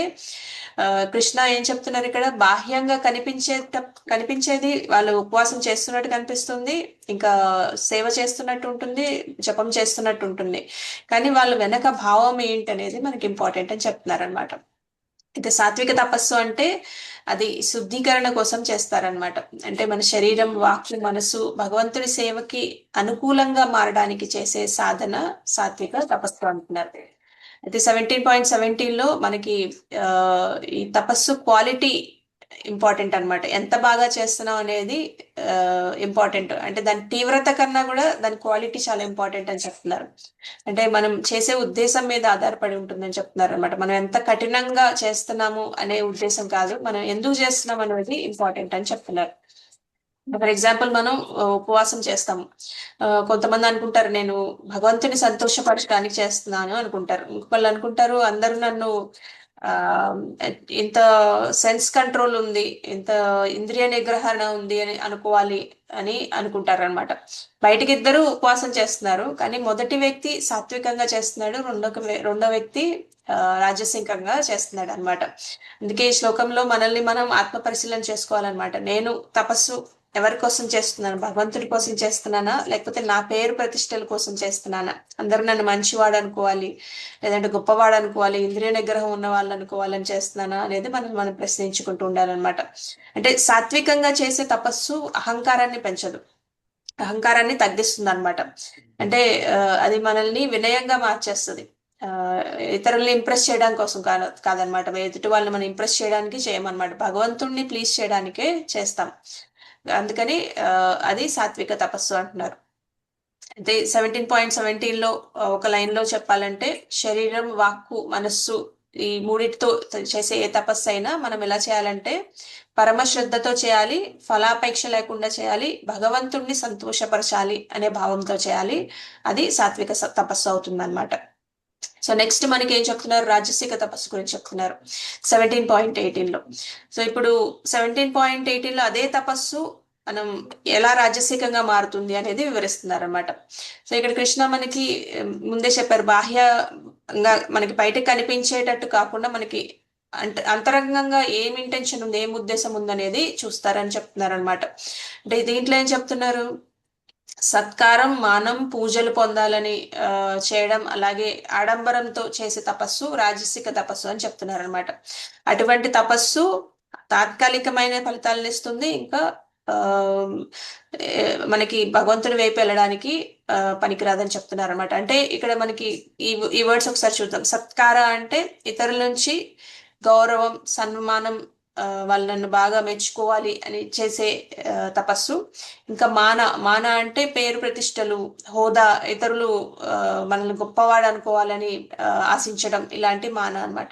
కృష్ణ ఏం చెప్తున్నారు ఇక్కడ, బాహ్యంగా కనిపించేది వాళ్ళు ఉపవాసం చేస్తున్నట్టు కనిపిస్తుంది, ఇంకా సేవ చేస్తున్నట్టు ఉంటుంది, జపం చేస్తున్నట్టు ఉంటుంది, కానీ వాళ్ళ వెనక భావం ఏంటి అనేది మనకి ఇంపార్టెంట్ అని చెప్తున్నారు అనమాట. అయితే సాత్విక తపస్సు అంటే అది శుద్ధీకరణ కోసం చేస్తారనమాట. అంటే మన శరీరం, వాక్కు, మనసు భగవంతుడి సేవకి అనుకూలంగా మారడానికి చేసే సాధన సాత్విక తపస్సు అంటున్నారు. అయితే 17.17 లో మనకి ఈ తపస్సు క్వాలిటీ ఇంపార్టెంట్ అనమాట. ఎంత బాగా చేస్తున్నాం అనేది ఇంపార్టెంట్, అంటే దాని తీవ్రత కన్నా కూడా దాని క్వాలిటీ చాలా ఇంపార్టెంట్ అని చెప్తున్నారు. అంటే మనం చేసే ఉద్దేశం మీద ఆధారపడి ఉంటుందని చెప్తున్నారు అనమాట. మనం ఎంత కఠినంగా చేస్తున్నాము అనే ఉద్దేశం కాదు, మనం ఎందుకు చేస్తున్నాం అనేది ఇంపార్టెంట్ అని చెప్తున్నారు. ఫర్ ఎగ్జాంపుల్ మనం ఉపవాసం చేస్తాము, కొంతమంది అనుకుంటారు నేను భగవంతుని సంతోషపరచడానికి చేస్తున్నాను అనుకుంటారు, ఇంకొకళ్ళు అనుకుంటారు అందరూ నన్ను ఇంత సెన్స్ కంట్రోల్ ఉంది, ఇంత ఇంద్రియ నిగ్రహణ ఉంది అని అనుకోవాలి అని అనుకుంటారు అనమాట. బయటికి ఇద్దరు ఉపవాసం చేస్తున్నారు, కానీ మొదటి వ్యక్తి సాత్వికంగా చేస్తున్నాడు, రెండో వ్యక్తి రాజసికంగా చేస్తున్నాడు అనమాట. అందుకే ఈ శ్లోకంలో మనల్ని మనం ఆత్మ పరిశీలన చేసుకోవాలన్నమాట. నేను తపస్సు ఎవరి కోసం చేస్తున్నాను, భగవంతుడి కోసం చేస్తున్నానా లేకపోతే నా పేరు ప్రతిష్టల కోసం చేస్తున్నానా, అందరూ నన్ను మంచివాడు అనుకోవాలి లేదంటే గొప్పవాడు అనుకోవాలి, ఇంద్రియ నిగ్రహం ఉన్న వాళ్ళు అనుకోవాలని చేస్తున్నానా అనేది మనం ప్రశ్నించుకుంటూ ఉండాలన్నమాట. అంటే సాత్వికంగా చేసే తపస్సు అహంకారాన్ని పెంచదు, అహంకారాన్ని తగ్గిస్తుంది అనమాట. అంటే అది మనల్ని వినయంగా మార్చేస్తుంది, ఇతరుల్ని ఇంప్రెస్ చేయడానికి కోసం కాదనమాట. ఎదుటి వాళ్ళని మనం ఇంప్రెస్ చేయడానికి చేయమన్నమాట, భగవంతుణ్ణి ప్లీజ్ చేయడానికే చేస్తాం. అందుకని అది సాత్విక తపస్సు అంటున్నారు. అయితే 17.17 లో ఒక లైన్ లో చెప్పాలంటే శరీరం, వాక్కు, మనస్సు ఈ మూడిటితో చేసే ఏ తపస్సు అయినా మనం ఎలా చేయాలంటే పరమశ్రద్ధతో చేయాలి, ఫలాపేక్ష లేకుండా చేయాలి, భగవంతుణ్ణి సంతోషపరచాలి అనే భావంతో చేయాలి, అది సాత్విక తపస్సు అవుతుంది అనమాట. సో నెక్స్ట్ మనకి ఏం చెప్తున్నారు, రాజసిక తపస్సు గురించి చెప్తున్నారు 17.18 లో. సో ఇప్పుడు 17.18 లో అదే తపస్సు మనం ఎలా రాజసికంగా మారుతుంది అనేది వివరిస్తున్నారు అనమాట. సో ఇక్కడ కృష్ణ మనకి ముందే చెప్పారు, బాహ్యంగా మనకి బయటకు కనిపించేటట్టు కాకుండా మనకి అంతరంగంగా ఏం ఇంటెన్షన్ ఉంది, ఏం ఉద్దేశం ఉందనేది చూస్తారని చెప్తున్నారు అనమాట. అంటే దీంట్లో ఏం చెప్తున్నారు, సత్కారం, మానం, పూజలు పొందాలని చేయడం, అలాగే ఆడంబరంతో చేసే తపస్సు రాజసిక తపస్సు అని చెప్తున్నారు అనమాట. అటువంటి తపస్సు తాత్కాలికమైన ఫలితాలను ఇస్తుంది, ఇంకా మనకి భగవంతుని వైపు వెళ్ళడానికి పనికిరాదని చెప్తున్నారు అనమాట. అంటే ఇక్కడ మనకి ఈ వర్డ్స్ ఒకసారి చూద్దాం. సత్కార అంటే ఇతరుల నుంచి గౌరవం, సన్మానం వాళ్ళు నన్ను బాగా మెచ్చుకోవాలి అని చేసే తపస్సు. ఇంకా మాన అంటే పేరు ప్రతిష్టలు, హోదా, ఇతరులు మనల్ని గొప్పవాడు అనుకోవాలని ఆశించడం, ఇలాంటి మాన అన్నమాట.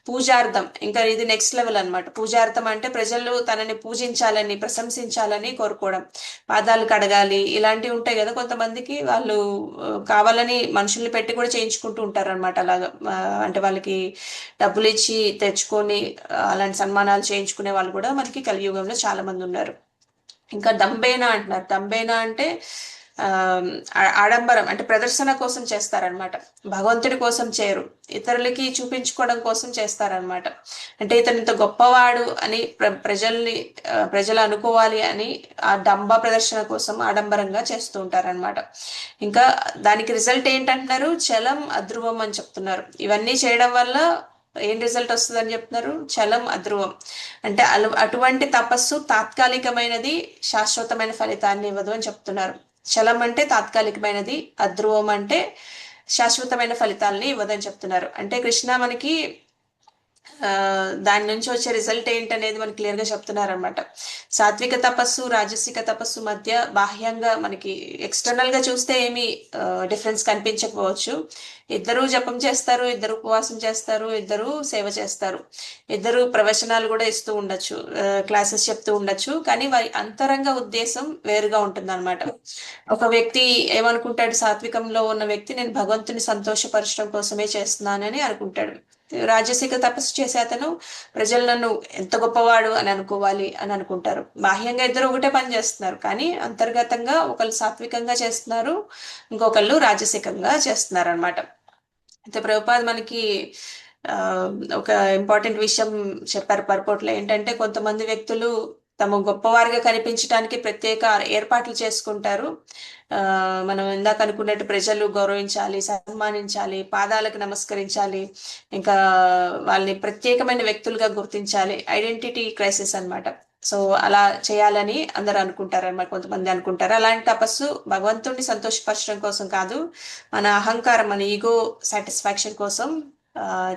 పూజార్థం, ఇంకా ఇది నెక్స్ట్ లెవెల్ అన్నమాట. పూజార్థం అంటే ప్రజలు తనని పూజించాలని, ప్రశంసించాలని కోరుకోవడం, పాదాలు కడగాలి, ఇలాంటివి ఉంటాయి కదా కొంతమందికి. వాళ్ళు కావాలని మనుషుల్ని పెట్టి కూడా చేయించుకుంటూ ఉంటారు అనమాట. అలాగా అంటే వాళ్ళకి డబ్బులు ఇచ్చి తెచ్చుకొని అలాంటి సన్మానాలు చేయించుకునే వాళ్ళు కూడా మనకి కలియుగంలో చాలా మంది ఉన్నారు. ఇంకా దంబేనా అంటున్నారు. దంబేనా అంటే ఆడంబరం, అంటే ప్రదర్శన కోసం చేస్తారనమాట. భగవంతుడి కోసం చేయరు, ఇతరులకి చూపించుకోవడం కోసం చేస్తారనమాట. అంటే ఇతను ఇంత గొప్పవాడు అని ప్రజలు అనుకోవాలి అని ఆ డంబ ప్రదర్శన కోసం ఆడంబరంగా చేస్తూ ఉంటారనమాట. ఇంకా దానికి రిజల్ట్ ఏంటంటున్నారు? చలం అధ్రువం అని చెప్తున్నారు. ఇవన్నీ చేయడం వల్ల ఏం రిజల్ట్ వస్తుందని చెప్తున్నారు? చలం అధ్రువం. అంటే అటువంటి తపస్సు తాత్కాలికమైనది, శాశ్వతమైన ఫలితాన్ని ఇవ్వదు అని చెప్తున్నారు. చలం అంటే తాత్కాలికమైనది, అధ్రువం అంటే శాశ్వతమైన ఫలితాలని ఇవ్వదని చెప్తున్నారు. అంటే కృష్ణ మనకి దాని నుంచి వచ్చే రిజల్ట్ ఏంటనేది మనకి క్లియర్ గా చెప్తున్నారు అనమాట. సాత్విక తపస్సు, రాజసిక తపస్సు మధ్య బాహ్యంగా మనకి ఎక్స్టర్నల్ గా చూస్తే ఏమి డిఫరెన్స్ కనిపించకపోవచ్చు. ఇద్దరు జపం చేస్తారు, ఇద్దరు ఉపవాసం చేస్తారు, ఇద్దరు సేవ చేస్తారు, ఇద్దరు ప్రవచనాలు కూడా ఇస్తూ ఉండొచ్చు, క్లాసెస్ చెప్తూ ఉండొచ్చు. కానీ వారి అంతరంగ ఉద్దేశం వేరుగా ఉంటుంది అనమాట. ఒక వ్యక్తి ఏమనుకుంటాడు? సాత్వికంలో ఉన్న వ్యక్తి నేను భగవంతుని సంతోషపరచడం కోసమే చేస్తున్నానని అనుకుంటాడు. రాజసిక తపస్సు చేసే అతను ప్రజలు నన్ను ఎంత గొప్పవాడు అని అనుకోవాలి అని అనుకుంటారు. బాహ్యంగా ఇద్దరు ఒకటే పని చేస్తున్నారు, కానీ అంతర్గతంగా ఒకళ్ళు సాత్వికంగా చేస్తున్నారు, ఇంకొకళ్ళు రాజసికంగా చేస్తున్నారు అనమాట. అయితే ప్రభుపాద్ మనకి ఒక ఇంపార్టెంట్ విషయం చెప్పారు పర్పోట్లో. ఏంటంటే కొంతమంది వ్యక్తులు తమ గొప్పవారిగా కనిపించడానికి ప్రత్యేక ఏర్పాట్లు చేసుకుంటారు. మనం ఇందాక అనుకున్నట్టు ప్రజలు గౌరవించాలి, సన్మానించాలి, పాదాలకు నమస్కరించాలి, ఇంకా వాళ్ళని ప్రత్యేకమైన వ్యక్తులుగా గుర్తించాలి. ఐడెంటిటీ క్రైసిస్ అన్నమాట. సో అలా చేయాలని అందరు అనుకుంటారు అనమాట, కొంతమంది అనుకుంటారు. అలాంటి తపస్సు భగవంతుడిని సంతోషపరచడం కోసం కాదు, మన అహంకారం, మన ఈగో సాటిస్ఫాక్షన్ కోసం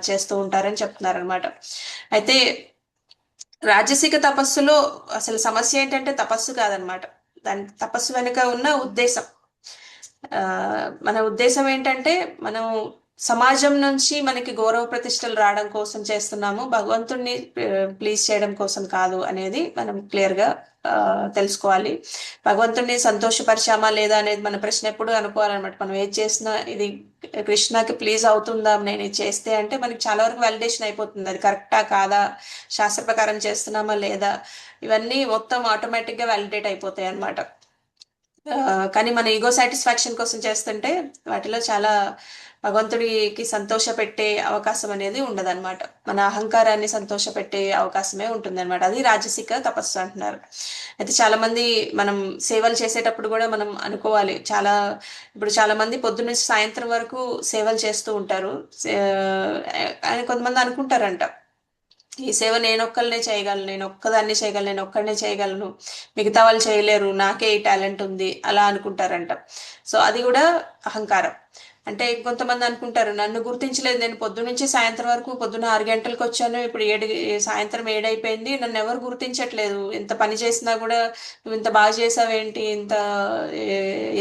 చేస్తూ ఉంటారని చెప్తున్నారు అనమాట. అయితే రాజసిక తపస్సులో అసలు సమస్య ఏంటంటే తపస్సు కాదనమాట, దాని తపస్సు వెనుక ఉన్న ఉద్దేశం. మన ఉద్దేశం ఏంటంటే మనం సమాజం నుంచి మనకి గౌరవ ప్రతిష్టలు రావడం కోసం చేస్తున్నాము, భగవంతుణ్ణి ప్లీజ్ చేయడం కోసం కాదు అనేది మనం క్లియర్ గా తెలుసుకోవాలి. భగవంతుణ్ణి సంతోషపరిచామా లేదా అనేది మన ప్రశ్న ఎప్పుడు అనుకోవాలన్నమాట. మనం ఏది చేసినా ఇది కృష్ణకి ప్లీజ్ అవుతుందా నేను ఇది చేస్తే అంటే మనకి చాలా వరకు వాలిడేషన్ అయిపోతుంది, అది కరెక్టా కాదా, శాస్త్ర ప్రకారం చేస్తున్నామా లేదా, ఇవన్నీ మొత్తం ఆటోమేటిక్ గా వాలిడేట్ అయిపోతాయి అన్నమాట. కానీ మన ఈగో సాటిస్ఫాక్షన్ కోసం చేస్తుంటే వాటిలో చాలా భగవంతుడికి సంతోష పెట్టే అవకాశం అనేది ఉండదన్నమాట. మన అహంకారాన్ని సంతోష పెట్టే అవకాశమే ఉంటుంది అనమాట. అది రాజసిక తపస్సు అంటున్నారు. అయితే చాలా మంది మనం సేవలు చేసేటప్పుడు కూడా మనం అనుకోవాలి, ఇప్పుడు చాలా మంది పొద్దున్న నుంచి సాయంత్రం వరకు సేవలు చేస్తూ ఉంటారు. కొంతమంది అనుకుంటారంట ఈ సేవ నేనొక్కనే చేయగలను, నేను ఒక్కదాన్ని చేయగలను, నేను ఒక్కడనే చేయగలను, మిగతా వాళ్ళు చేయలేరు, నాకే ఈ టాలెంట్ ఉంది, అలా అనుకుంటారంట. సో అది కూడా అహంకారం. అంటే కొంతమంది అనుకుంటారు నన్ను గుర్తించలేదు, నేను పొద్దున్న నుంచి సాయంత్రం వరకు, పొద్దున్న 6 గంటలకు వచ్చాను, ఇప్పుడు సాయంత్రం 7 అయిపోయింది, నన్ను ఎవరు గుర్తించట్లేదు, ఇంత పని చేసినా కూడా నువ్వు ఇంత బాగా చేసావేంటి,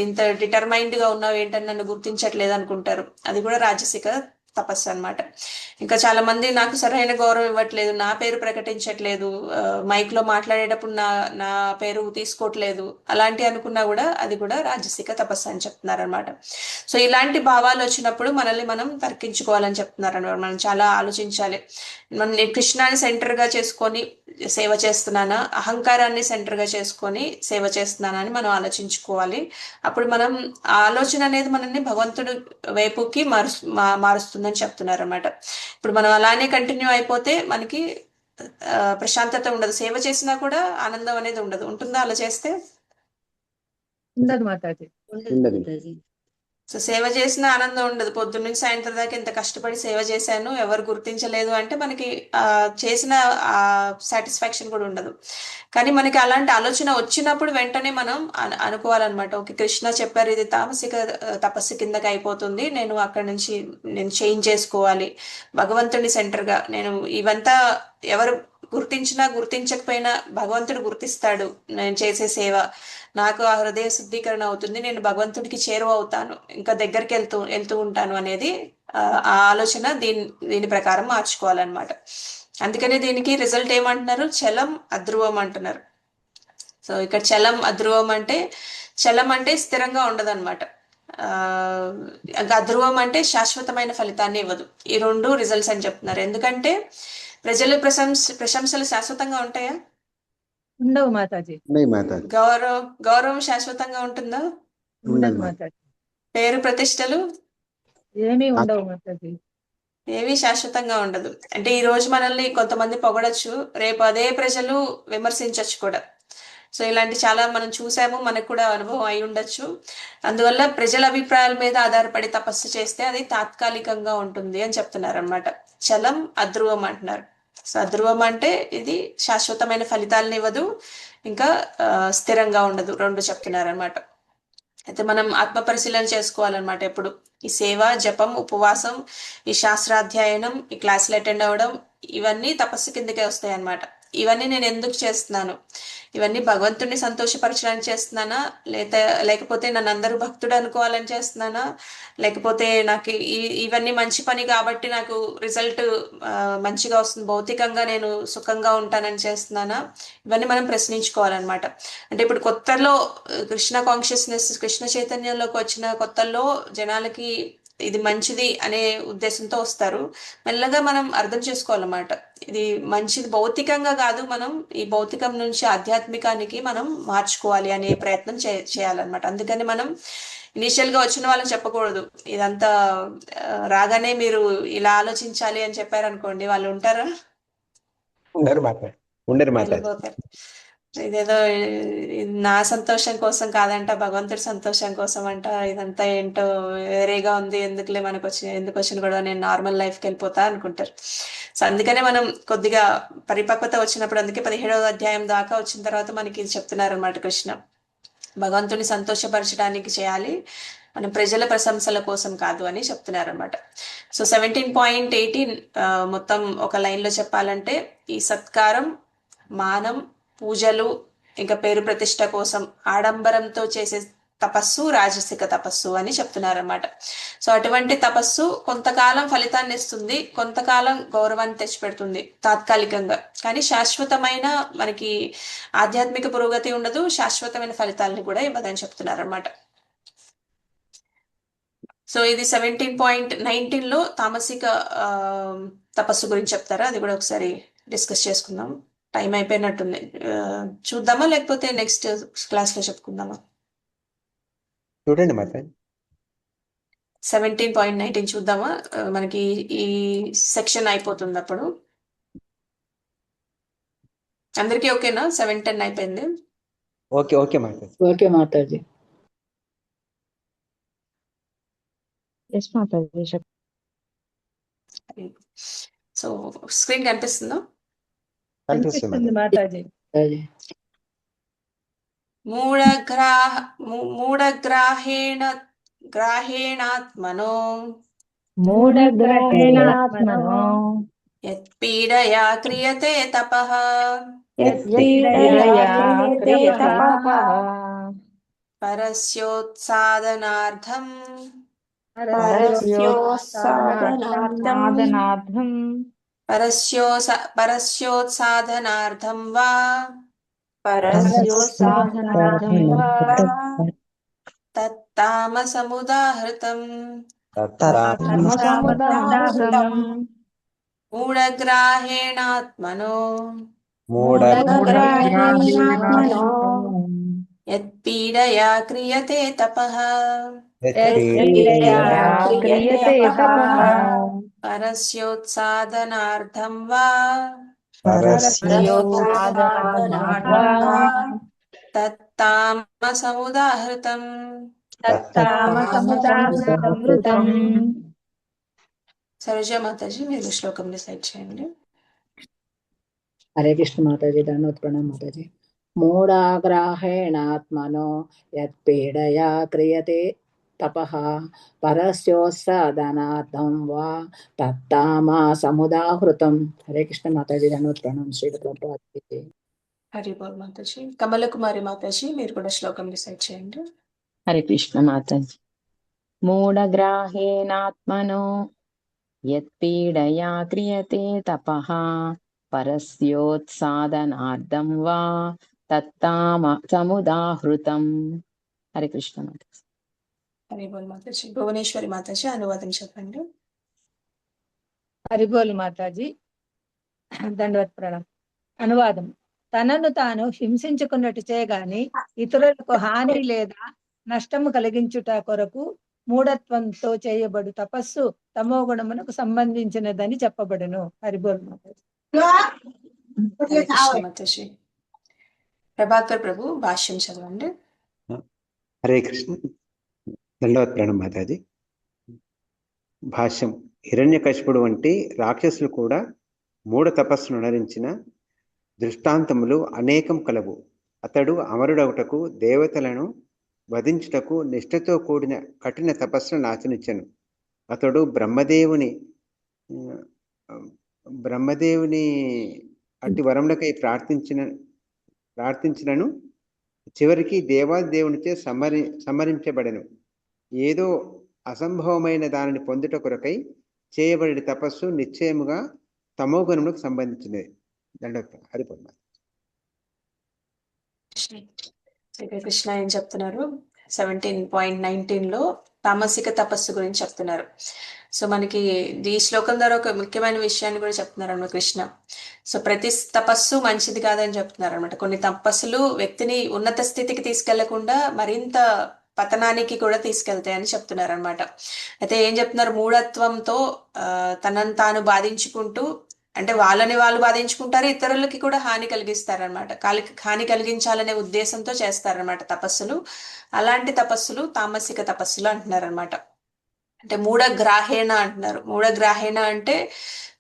ఇంత డిటర్మైన్డ్ గా ఉన్నావు ఏంటని నన్ను గుర్తించట్లేదు అనుకుంటారు. అది కూడా రాజసిక తపస్సు అన్నమాట. ఇంకా చాలా మంది నాకు సరైన గౌరవం ఇవ్వట్లేదు, నా పేరు ప్రకటించట్లేదు, మైక్ లో మాట్లాడేటప్పుడు నా పేరు తీసుకోవట్లేదు, అలాంటి అనుకున్నా కూడా అది కూడా రాజసిక తపస్సు అని చెప్తున్నారు అనమాట. సో ఇలాంటి భావాలు వచ్చినప్పుడు మనల్ని మనం తర్కించుకోవాలని చెప్తున్నారు అనమాట. మనం చాలా ఆలోచించాలి, నేను కృష్ణాన్ని సెంటర్ గా చేసుకొని సేవ చేస్తున్నానా, అహంకారాన్ని సెంటర్ గా చేసుకొని సేవ చేస్తున్నానా అని మనం ఆలోచించుకోవాలి. అప్పుడు మనం ఆలోచన అనేది మనల్ని భగవంతుడి వైపుకి మారుస్తుందని చెప్తున్నారు అన్నమాట. ఇప్పుడు మనం అలానే కంటిన్యూ అయిపోతే మనకి ప్రశాంతత ఉండదు, సేవ చేసినా కూడా ఆనందం అనేది ఉండదు. ఉంటుందా అలా చేస్తే? ఉండదు మాతాజీ. సో సేవ చేసిన ఆనందం ఉండదు. పొద్దున్న నుంచి సాయంత్రం దాకా ఇంత కష్టపడి సేవ చేశాను, ఎవరు గుర్తించలేదు అంటే మనకి చేసిన సాటిస్ఫాక్షన్ కూడా ఉండదు. కానీ మనకి అలాంటి ఆలోచన వచ్చినప్పుడు వెంటనే మనం అనుకోవాలన్నమాట, ఓకే కృష్ణ చెప్పారు ఇది తామసిక తపస్సు కిందకి అయిపోతుంది, నేను అక్కడి నుంచి చేంజ్ చేసుకోవాలి, భగవంతుని సెంటర్ గా నేను ఇవంతా ఎవరు గుర్తించినా గుర్తించకపోయినా భగవంతుడు గుర్తిస్తాడు నేను చేసే సేవ. నాకు ఆ హృదయ శుద్ధీకరణ అవుతుంది, నేను భగవంతుడికి చేరువ అవుతాను, ఇంకా దగ్గరికి వెళ్తూ వెళ్తూ ఉంటాను అనేది ఆ ఆలోచన దీని ప్రకారం మార్చుకోవాలన్నమాట. అందుకనే దీనికి రిజల్ట్ ఏమంటున్నారు, చలం అధ్రువం అంటున్నారు. సో ఇక్కడ చలం అధ్రువం అంటే, చలం అంటే స్థిరంగా ఉండదన్నమాట, అధ్రువం అంటే శాశ్వతమైన ఫలితాన్ని ఇవ్వదు. ఈ రెండు రిజల్ట్స్ అని చెప్తున్నారు. ఎందుకంటే ప్రజల ప్రశంసలు శాశ్వతంగా ఉంటాయా? ఉండవు మాతాజీ. గౌరవం శాశ్వతంగా ఉంటుందా? ఉండదు మాతాజీ. పేరు ప్రతిష్టలు ఏమీ ఉండవు మాతాజీ. ఏమీ శాశ్వతంగా ఉండదు. అంటే ఈ రోజు మనల్ని కొంతమంది పొగడచ్చు, రేపు అదే ప్రజలు విమర్శించవచ్చు కూడా. సో ఇలాంటి చాలా మనం చూసాము, మనకు కూడా అనుభవం అయి ఉండొచ్చు. అందువల్ల ప్రజల అభిప్రాయాల మీద ఆధారపడి తపస్సు చేస్తే అది తాత్కాలికంగా ఉంటుంది అని చెప్తున్నారు అనమాట. చలం అధ్రువం అంటున్నారు. సో అధ్రువం అంటే ఇది శాశ్వతమైన ఫలితాలను ఇవ్వదు, ఇంకా స్థిరంగా ఉండదు, రెండు చెప్తున్నారు అనమాట. అయితే మనం ఆత్మ పరిశీలన చేసుకోవాలన్నమాట. ఎప్పుడు ఈ సేవ, జపం, ఉపవాసం, ఈ శాస్త్రాధ్యయనం, ఈ క్లాసులు అటెండ్ అవ్వడం, ఇవన్నీ తపస్సు కిందకే వస్తాయి అన్నమాట. ఇవన్నీ నేను ఎందుకు చేస్తున్నాను, ఇవన్నీ భగవంతుడిని సంతోషపరచడానికి చేస్తున్నానా, లేకపోతే నన్ను అందరూ భక్తుడు అనుకోవాలని చేస్తున్నానా, లేకపోతే నాకు ఇవన్నీ మంచి పని కాబట్టి నాకు రిజల్ట్ మంచిగా వస్తుంది, భౌతికంగా నేను సుఖంగా ఉంటానని చేస్తున్నానా, ఇవన్నీ మనం ప్రశ్నించుకోవాలన్నమాట. అంటే ఇప్పుడు కొత్తలో కృష్ణ కాన్షియస్నెస్, కృష్ణ చైతన్యంలోకి వచ్చిన కొత్తల్లో జనాలకి ఇది మంచిది అనే ఉద్దేశంతో వస్తారు. మెల్లగా మనం అర్థం చేసుకోవాలన్నమాట, ఇది మంచిది భౌతికంగా కాదు, మనం ఈ భౌతికం నుంచి ఆధ్యాత్మికానికి మనం మార్చుకోవాలి అనే ప్రయత్నం చేయాలన్నమాట. అందుకని మనం ఇనీషియల్ గా వచ్చిన వాళ్ళకి చెప్పకూడదు, ఇదంతా రాగానే మీరు ఇలా ఆలోచించాలి అని చెప్పారనుకోండి, వాళ్ళు ఉంటారా? వెళ్ళిపోతారు. ఇదేదో నా సంతోషం కోసం కాదంట, భగవంతుడి సంతోషం కోసం అంట, ఇదంతా ఏంటో వేరేగా ఉంది, ఎందుకు వచ్చిన కూడా నేను నార్మల్ లైఫ్కి వెళ్ళిపోతా అనుకుంటారు. సో అందుకనే మనం కొద్దిగా పరిపక్వత వచ్చినప్పుడు, అందుకే 17వ అధ్యాయం దాకా వచ్చిన తర్వాత మనకి ఇది చెప్తున్నారు అనమాట కృష్ణ. భగవంతుని సంతోషపరచడానికి చేయాలి, మనం ప్రజల ప్రశంసల కోసం కాదు అని చెప్తున్నారు అనమాట. సో 17.18 మొత్తం ఒక లైన్ లో చెప్పాలంటే, ఈ సత్కారం, మానం, పూజలు, ఇంకా పేరు ప్రతిష్ట కోసం ఆడంబరంతో చేసే తపస్సు రాజసిక తపస్సు అని చెప్తున్నారు అన్నమాట. సో అటువంటి తపస్సు కొంతకాలం ఫలితాన్ని ఇస్తుంది, కొంతకాలం గౌరవాన్ని తెచ్చిపెడుతుంది తాత్కాలికంగా, కానీ శాశ్వతమైన మనకి ఆధ్యాత్మిక పురోగతి ఉండదు, శాశ్వతమైన ఫలితాలని కూడా ఇవ్వదని చెప్తున్నారు అన్నమాట. సో ఇది 17.19లో తామసిక తపస్సు గురించి చెప్తారా, అది కూడా ఒకసారి డిస్కస్ చేసుకుందాం. టైం అయిపోయినట్టుంది, చూద్దామా లేకపోతే నెక్స్ట్ క్లాస్ లో చెప్పుకుందామా? చూడండి మాతాజీ. 17.19 చూద్దామా, మనకి ఈ సెక్షన్ అయిపోతుంది అప్పుడు. అందరికీ ఓకేనా? 7:10 అయిపోయింది. ఓకే మాతాజీ. ఓకే మాతాజీ. ఎస్ మాతాజీ. సో స్క్రీన్ కనిపిస్తుందా? కనిపిస్తుంది మాతాజీ. మూఢగ్రాహేణాత్మనో యత్పీడయా క్రియతే తపః పరస్యోత్సాదనార్థం పరస్యోత్సాదనార్థం వా తత్తామసముదాహృతం మూఢగ్రాహేణాత్మనో యత్పీడయా క్రియతే తపః పరస్యోత్సాదనార్థం వా తత్తామసముదాహృతం. సరోజా మాతాజీ మీరు శ్లోకం డిసైడ్ చేయండి. హరే కృష్ణ మాతాజీ. ధన్యవాద ప్రణామ్ మాతాజీ. మూఢాగ్రాహేణాత్మనో యత్పీడయా క్రియతే తపః పరస్యోత్సాదనార్థం వా తత్తామా సముదాహృతం. హరే కృష్ణ మాతాజీ ధన్యవాద ప్రణామం. శ్రీల ప్రభుపాదికి. హరి బోల్ మాతాజీ. కమలకుమారి మాతాజీ మీరు కూడా శ్లోకం డిసైడ్ చేయండి. హరే కృష్ణ మాతాజీ. మూఢగ్రాహేనాత్మనో యత్పీడయా క్రియతే తపః పరస్యోత్సాదనార్థం వా తత్తామ సముదాహృతం. హరే కృష్ణ మాతాజీ. హరి బోల్ మాతాజీ. భువనేశ్వరి మాతాజీ అనువాదం చెప్పండి. హరిబోల్ మాతాజీ దండవత్ ప్రణామం. అనువాదం. తనను తాను హింసించుకున్నట్టుచే గాని ఇతరులకు హాని లేదా నష్టము కలిగించుట కొరకు మూఢత్వంతో చేయబడు తపస్సు తమో గుణమునకు సంబంధించినదని చెప్పబడును. హరిబోల్ మాతాజీ. హరే కృష్ణ మాతాజీ. ప్రభాకర్ ప్రభు భాష్యం చదవండి. హరే కృష్ణ. దండవత్ ప్రణామం మాతాజీ. భాష్యం. హిరణ్యకశిపుడు వంటి రాక్షసులు కూడా మూఢ తపస్సును నరించిన దృష్టాంతములు అనేకం కలవు. అతడు అమరుడవుటకు దేవతలను వధించుటకు నిష్ఠతో కూడిన కఠిన తపస్సును ఆచరించెను. అతడు బ్రహ్మదేవుని అట్టి వరములకై ప్రార్థించినను చివరికి దేవాదేవునిచే సంహరించబడెను. ఏదో అసంభవమైన దానిని పొందుట కొరకై చేయబడిన తపస్సు నిశ్చయముగా తమోగుణములకు సంబంధించినది. హరిపర్మ. శ్రీకృష్ణ ఏం చెప్తున్నారు? 17.19 తామసిక తపస్సు గురించి చెప్తున్నారు. సో మనకి ఈ శ్లోకం ద్వారా ఒక ముఖ్యమైన విషయాన్ని కూడా చెప్తున్నారు అన్నమాట కృష్ణ. సో ప్రతి తపస్సు మంచిది కాదని చెప్తున్నారు అనమాట. కొన్ని తపస్సులు వ్యక్తిని ఉన్నత స్థితికి తీసుకెళ్లకుండా మరింత పతనానికి కూడా తీసుకెళ్తాయని చెప్తున్నారు అనమాట. అయితే ఏం చెప్తున్నారు? మూఢత్వంతో తనను తాను బాధించుకుంటూ, అంటే వాళ్ళని వాళ్ళు బాధించుకుంటారు, ఇతరులకి కూడా హాని కలిగిస్తారనమాట. హాని కలిగించాలనే ఉద్దేశంతో చేస్తారనమాట తపస్సులు. అలాంటి తపస్సులు తామసిక తపస్సులు అంటున్నారు అనమాట. అంటే మూఢగ్రాహేణ అంటున్నారు. మూఢగ్రాహేణ అంటే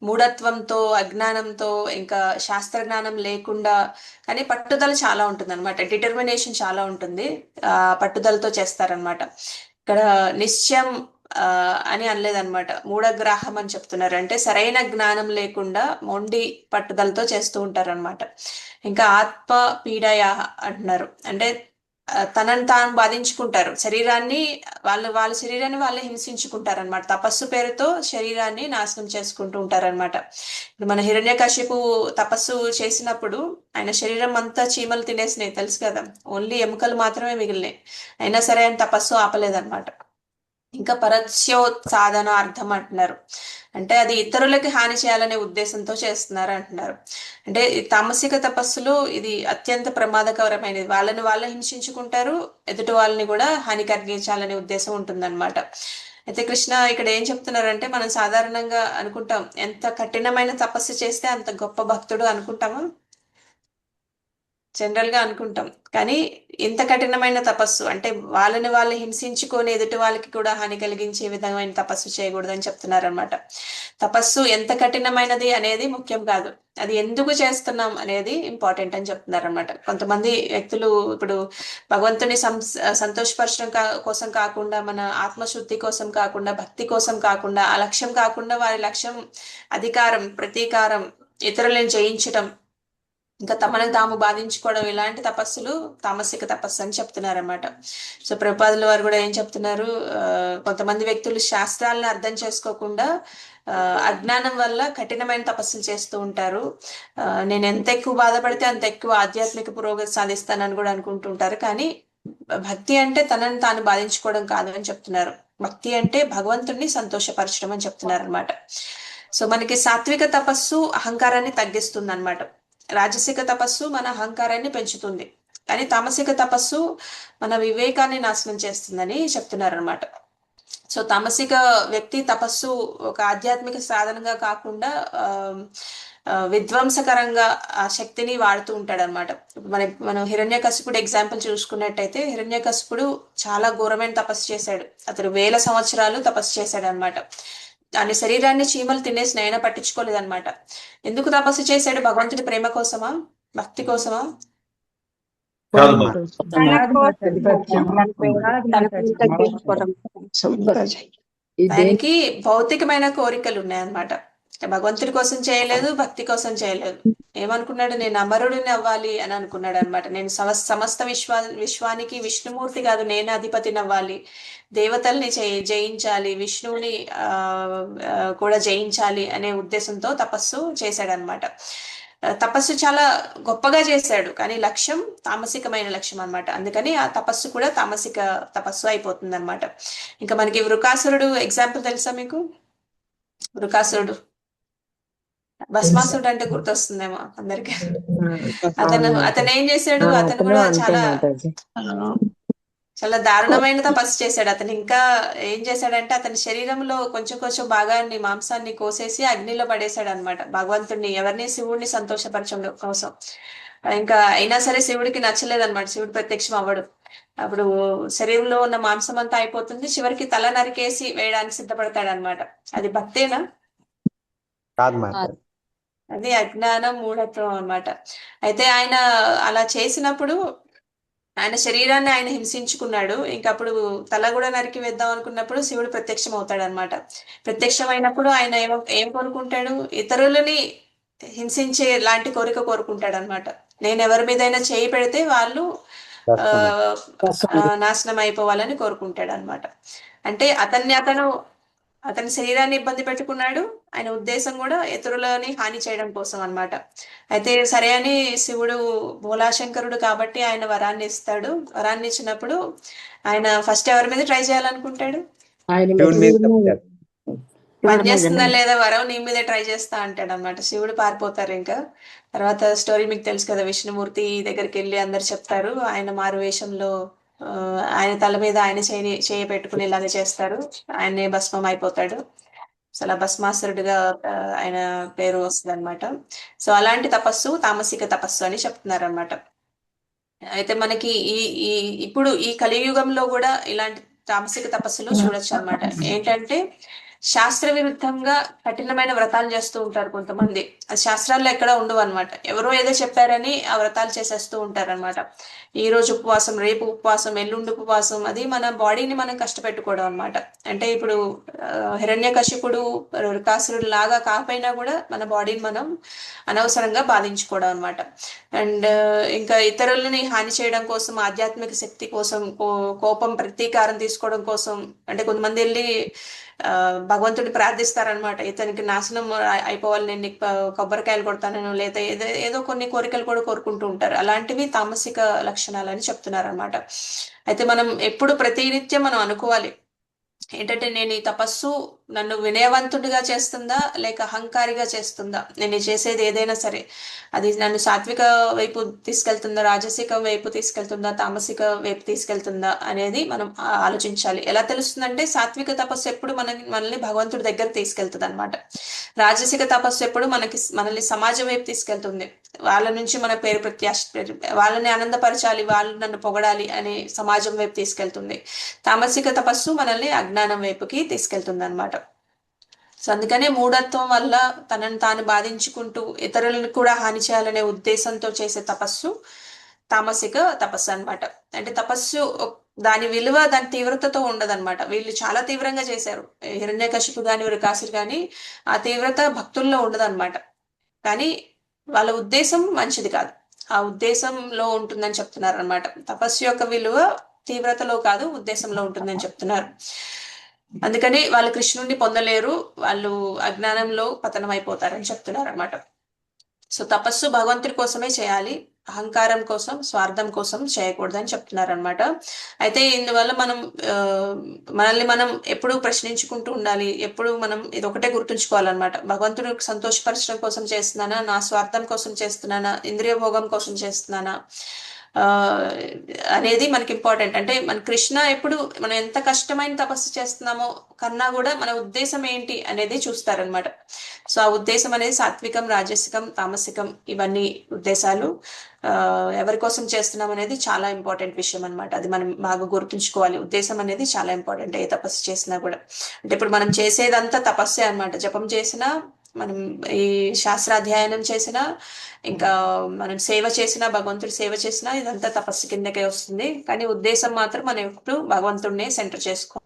మూఢత్వంతో, అజ్ఞానంతో, ఇంకా శాస్త్రజ్ఞానం లేకుండా, కానీ పట్టుదల చాలా ఉంటుంది అనమాట. డిటర్మినేషన్ చాలా ఉంటుంది. పట్టుదలతో చేస్తారనమాట. ఇక్కడ నిశ్చయం అని అనలేదన్నమాట. మూఢగ్రాహం అని చెప్తున్నారు. అంటే సరైన జ్ఞానం లేకుండా మొండి పట్టుదలతో చేస్తూ ఉంటారనమాట. ఇంకా ఆత్మ పీడయ అంటున్నారు. అంటే తనను తాను బాధించుకుంటారు. వాళ్ళ శరీరాన్ని వాళ్ళే హింసించుకుంటారు అనమాట. తపస్సు పేరుతో శరీరాన్ని నాశనం చేసుకుంటూ ఉంటారనమాట. ఇప్పుడు మన హిరణ్యకశిపు తపస్సు చేసినప్పుడు ఆయన శరీరం అంతా చీమలు తినేసినాయి, తెలుసు కదా. ఓన్లీ ఎముకలు మాత్రమే మిగిలినాయి. అయినా సరే ఆయన తపస్సు ఆపలేదన్నమాట. ఇంకా పరస్యోత్సాదన అర్థం అంటున్నారు. అంటే అది ఇతరులకి హాని చేయాలనే ఉద్దేశంతో చేస్తున్నారు అంటున్నారు. అంటే ఈ తామసిక తపస్సులో ఇది అత్యంత ప్రమాదకరమైనది. వాళ్ళని వాళ్ళే హింసించుకుంటారు, ఎదుటి వాళ్ళని కూడా హాని కలిగించాలనే ఉద్దేశం ఉంటుందన్నమాట. అయితే కృష్ణ ఇక్కడ ఏం చెప్తున్నారంటే, మనం సాధారణంగా అనుకుంటాం ఎంత కఠినమైన తపస్సు చేస్తే అంత గొప్ప భక్తుడు అనుకుంటామా? జనరల్ గా అనుకుంటాం. కానీ ఇంత కఠినమైన తపస్సు, అంటే వాళ్ళని వాళ్ళు హింసించుకొని ఎదుటి వాళ్ళకి కూడా హాని కలిగించే విధమైన తపస్సు చేయకూడదని చెప్తున్నారు అనమాట. తపస్సు ఎంత కఠినమైనది అనేది ముఖ్యం కాదు, అది ఎందుకు చేస్తున్నాం అనేది ఇంపార్టెంట్ అని చెప్తున్నారు అనమాట. కొంతమంది వ్యక్తులు ఇప్పుడు భగవంతుని సంతోషపరచడం కోసం కాకుండా, మన ఆత్మశుద్ధి కోసం కాకుండా, భక్తి కోసం కాకుండా, ఆ లక్ష్యం కాకుండా వారి లక్ష్యం అధికారం, ప్రతీకారం, ఇతరులను జయించడం, ఇంకా తమను తాము బాధించుకోవడం, ఇలాంటి తపస్సులు తామసిక తపస్సు అని చెప్తున్నారు అనమాట. సో ప్రభుపాదుల వారు కూడా ఏం చెప్తున్నారు? కొంతమంది వ్యక్తులు శాస్త్రాలను అర్థం చేసుకోకుండా అజ్ఞానం వల్ల కఠినమైన తపస్సులు చేస్తూ ఉంటారు. నేను ఎంత ఎక్కువ బాధపడితే అంత ఎక్కువ ఆధ్యాత్మిక పురోగతి సాధిస్తానని కూడా అనుకుంటుంటారు. కానీ భక్తి అంటే తనని తాను బాధించుకోవడం కాదు అని చెప్తున్నారు. భక్తి అంటే భగవంతుడిని సంతోషపరచడం అని చెప్తున్నారు అనమాట. సో మనకి సాత్విక తపస్సు అహంకారాన్ని తగ్గిస్తుంది అనమాట. రాజసిక తపస్సు మన అహంకారాన్ని పెంచుతుంది. కానీ తామసిక తపస్సు మన వివేకాన్ని నాశనం చేస్తుందని చెప్తున్నారు అనమాట. సో తామసిక వ్యక్తి తపస్సు ఒక ఆధ్యాత్మిక సాధనంగా కాకుండా విధ్వంసకరంగా ఆ శక్తిని వాడుతూ ఉంటాడు అనమాట. మనం హిరణ్యకశిపుడు ఎగ్జాంపుల్ చూసుకున్నట్టయితే, హిరణ్యకశిపుడు చాలా ఘోరమైన తపస్సు చేశాడు. అతడు 1000 సంవత్సరాలు తపస్సు చేశాడు అనమాట. దాని శరీరాన్ని చీమలు తినేసిన అయినా పట్టించుకోలేదన్నమాట. ఎందుకు తపస్సు చేశాడు? భగవంతుడి ప్రేమ కోసమా? భక్తి కోసమా? కాదు కోరిక మా కాదు మాతాజీ కాదు మాతాజీ ఈ దేని ఆయనకి భౌతికమైన కోరికలు ఉన్నాయన్నమాట. భగవంతుడి కోసం చేయలేదు, భక్తి కోసం చేయలేదు. ఏమనుకున్నాడు, నేను అమరుడిని అవ్వాలి అని అనుకున్నాడు అనమాట. నేను సమస్త విశ్వానికి విష్ణుమూర్తి కాదు, నేను అధిపతిని అవ్వాలి, దేవతల్ని జయించాలి, విష్ణువుని కూడా జయించాలి అనే ఉద్దేశంతో తపస్సు చేశాడనమాట. తపస్సు చాలా గొప్పగా చేశాడు, కానీ లక్ష్యం తామసికమైన లక్ష్యం అన్నమాట. అందుకని ఆ తపస్సు కూడా తామసిక తపస్సు అయిపోతుంది అనమాట. ఇంకా మనకి వృకాసురుడు ఎగ్జాంపుల్ తెలుసా మీకు? వృకాసురుడు, భస్మాసురుడు అంటే గుర్తొస్తుందేమో అందరికి. అతను ఏం చేశాడు, అతను కూడా చాలా దారుణమైన తపస్సు చేశాడు. అతను ఇంకా ఏం చేశాడంటే, అతని శరీరంలో కొంచెం కొంచెం భాగాన్ని, మాంసాన్ని కోసేసి అగ్నిలో పడేశాడు అనమాట. భగవంతుడిని, ఎవరిని, శివుడిని సంతోషపరచడం కోసం. ఇంకా అయినా సరే శివుడికి నచ్చలేదు అనమాట, శివుడు ప్రత్యక్షం అవ్వడు. అప్పుడు శరీరంలో ఉన్న మాంసం అంతా అయిపోతుంది, చివరికి తల నరికేసి వేయడానికి సిద్ధపడతాడు అనమాట. అది భక్తేనా? అది అజ్ఞానం, మూఢత్వం అన్నమాట. అయితే ఆయన అలా చేసినప్పుడు ఆయన శరీరాన్ని ఆయన హింసించుకున్నాడు. ఇంకప్పుడు తల కూడా నరికి వేద్దాం అనుకున్నప్పుడు శివుడు ప్రత్యక్షం అవుతాడు అనమాట. ప్రత్యక్షం అయినప్పుడు ఆయన ఏం కోరుకుంటాడు, ఇతరులని హింసించే లాంటి కోరిక కోరుకుంటాడు అనమాట. నేను ఎవరి మీదైనా చేయి పెడితే వాళ్ళు నాశనం అయిపోవాలని కోరుకుంటాడు అనమాట. అంటే అతని శరీరాన్ని ఇబ్బంది పెట్టుకున్నాడు, ఆయన ఉద్దేశం కూడా ఇతరులని హాని చేయడం కోసం అన్నమాట. అయితే సరే అని శివుడు భోలాశంకరుడు కాబట్టి ఆయన వరాన్ని ఇస్తాడు. వరాన్ని ఇచ్చినప్పుడు ఆయన ఫస్ట్ ఎవరి మీద ట్రై చేయాలనుకుంటాడు, పనిచేస్తుందా లేదా వరం, నీ మీద ట్రై చేస్తా అంటాడు అనమాట. శివుడు పారిపోతారు. ఇంకా తర్వాత స్టోరీ మీకు తెలుసు కదా, విష్ణుమూర్తి దగ్గరికి వెళ్ళి అందరు చెప్తారు, ఆయన మారు వేషంలో ఆయన తల మీద ఆయన చేయి పెట్టుకుని ఇలాగే చేస్తారు, ఆయనే భస్మం అయిపోతాడు. అసలు భస్మాసురుడిగా ఆయన పేరు వస్తుంది అనమాట. సో అలాంటి తపస్సు తామసిక తపస్సు అని చెప్తున్నారు అనమాట. అయితే మనకి ఇప్పుడు ఈ కలియుగంలో కూడా ఇలాంటి తామసిక తపస్సులు చూడొచ్చు అనమాట. ఏంటంటే శాస్త్ర విరుద్ధంగా కఠినమైన వ్రతాలు చేస్తూ ఉంటారు కొంతమంది. అది శాస్త్రాల్లో ఎక్కడ ఉండవు అనమాట. ఎవరో ఏదో చెప్పారని ఆ వ్రతాలు చేసేస్తూ ఉంటారనమాట. ఈ రోజు ఉపవాసం, రేపు ఉపవాసం, ఎల్లుండి ఉపవాసం, అది మన బాడీని మనం కష్టపెట్టుకోవడం అనమాట. అంటే ఇప్పుడు హిరణ్యకశిపుడు, వృకాసురుడు లాగా కాకపోయినా కూడా మన బాడీని మనం అనవసరంగా బాధించుకోవడం అనమాట. అండ్ ఇంకా ఇతరులని హాని చేయడం కోసం, ఆధ్యాత్మిక శక్తి కోసం, కోపం ప్రతీకారం తీసుకోవడం కోసం, అంటే కొంతమంది వెళ్ళి భగవంతుడిని ప్రార్థిస్తారనమాట, ఇతనికి నాశనం అయిపోవాలి, నేను కొబ్బరికాయలు కొడతాను, లేదా ఏదో కొన్ని కోరికలు కూడా కోరుకుంటూ ఉంటారు. అలాంటివి తామసిక లక్షణాలని చెప్తున్నారు అనమాట. అయితే మనం ఎప్పుడు ప్రతినిత్యం మనం అనుకోవాలి ఏంటంటే, నేను ఈ తపస్సు నన్ను వినయవంతుడిగా చేస్తుందా లేక అహంకారిగా చేస్తుందా, నేను చేసేది ఏదైనా సరే అది నన్ను సాత్విక వైపు తీసుకెళ్తుందా, రాజసిక వైపు తీసుకెళ్తుందా, తామసిక వైపు తీసుకెళ్తుందా అనేది మనం ఆలోచించాలి. ఎలా తెలుస్తుందంటే, సాత్విక తపస్సు ఎప్పుడు మనల్ని భగవంతుడి దగ్గర తీసుకెళ్తుంది అనమాట. రాజసిక తపస్సు ఎప్పుడు మనల్ని సమాజం వైపు తీసుకెళ్తుంది. వాళ్ళ నుంచి మన పేరు వాళ్ళని ఆనందపరచాలి, వాళ్ళు నన్ను పొగడాలి అనే సమాజం వైపు తీసుకెళ్తుంది. తామసిక తపస్సు మనల్ని అజ్ఞానం వైపుకి తీసుకెళ్తుంది అనమాట. సో అందుకనే మూఢత్వం వల్ల తనను తాను బాధించుకుంటూ ఇతరులను కూడా హాని చేయాలనే ఉద్దేశంతో చేసే తపస్సు తామసిక తపస్సు అనమాట. అంటే తపస్సు దాని విలువ, దాని తీవ్రతతో ఉండదన్నమాట. వీళ్ళు చాలా తీవ్రంగా చేశారు, హిరణ్యకశిపు గాని వృకాసురు గాని, ఆ తీవ్రత భక్తుల్లో ఉండదన్నమాట. కానీ వాళ్ళ ఉద్దేశం మంచిది కాదు, ఆ ఉద్దేశంలో ఉంటుందని చెప్తున్నారు అనమాట. తపస్సు యొక్క విలువ తీవ్రతలో కాదు, ఉద్దేశంలో ఉంటుందని చెప్తున్నారు. అందుకని వాళ్ళు కృష్ణుడిని పొందలేరు, వాళ్ళు అజ్ఞానంలో పతనం అయిపోతారని చెప్తున్నారు అనమాట. సో తపస్సు భగవంతుడి కోసమే చేయాలి, అహంకారం కోసం, స్వార్థం కోసం చేయకూడదని చెప్తున్నారు అనమాట. అయితే ఇందువల్ల మనల్ని మనం ఎప్పుడు ప్రశ్నించుకుంటూ ఉండాలి. ఎప్పుడు మనం ఇది ఒకటే గుర్తుంచుకోవాలన్నమాట, భగవంతుడు సంతోషపరచడం కోసం చేస్తున్నానా, నా స్వార్థం కోసం చేస్తున్నానా, ఇంద్రియ భోగం కోసం చేస్తున్నానా అనేది మనకి ఇంపార్టెంట్. అంటే మన కృష్ణ ఎప్పుడు మనం ఎంత కష్టమైన తపస్సు చేస్తున్నామో కన్నా కూడా మన ఉద్దేశం ఏంటి అనేది చూస్తారనమాట. సో ఆ ఉద్దేశం అనేది సాత్వికం, రాజసికం, తామసికం, ఇవన్నీ ఉద్దేశాలు ఎవరి కోసం చేస్తున్నాం అనేది చాలా ఇంపార్టెంట్ విషయం అనమాట. అది మనం బాగా గుర్తుంచుకోవాలి. ఉద్దేశం అనేది చాలా ఇంపార్టెంట్ ఏ తపస్సు చేసినా కూడా. అంటే ఇప్పుడు మనం చేసేదంతా తపస్సే అనమాట. జపం చేసినా, మనం ఈ శాస్త్రాధ్యయనం చేసినా, ఇంకా మనం సేవ చేసినా, భగవంతుడి సేవ చేసినా ఇదంతా తపస్సు కిందకే వస్తుంది. కానీ ఉద్దేశం మాత్రం మనం ఎప్పుడు భగవంతుడినే సెంటర్ చేసుకో.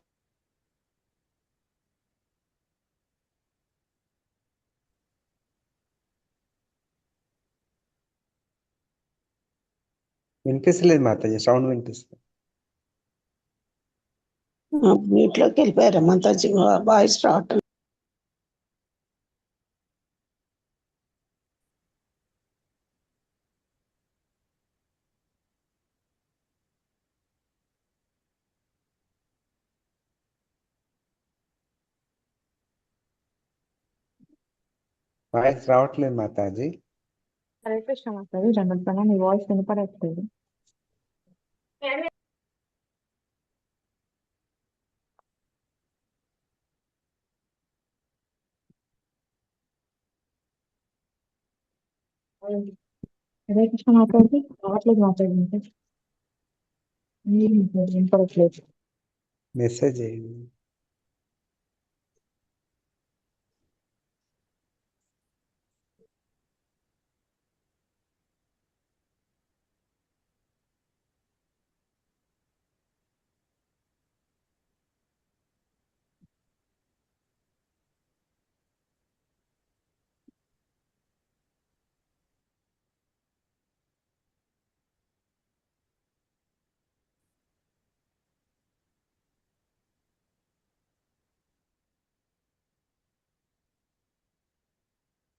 వినిపిస్తలేదు మాతాజీ, సౌండ్ వినిపిస్తుంది. మ్యూట్ లోకి వెళ్ళిపోయారా మాతాజీ? వాయిస్ రావటం. వాయిస్ రావట్లేదు మాతాజీ. హరే కృష్ణ మాతాజీ, దండోత్పన్న మీ వాయిస్ వినపడట్లేదు. హరే కృష్ణ మాతాజీ, రావట్లేదు మాతాజీ. వినపడట్లేదు. మెసేజ్ చేయండి.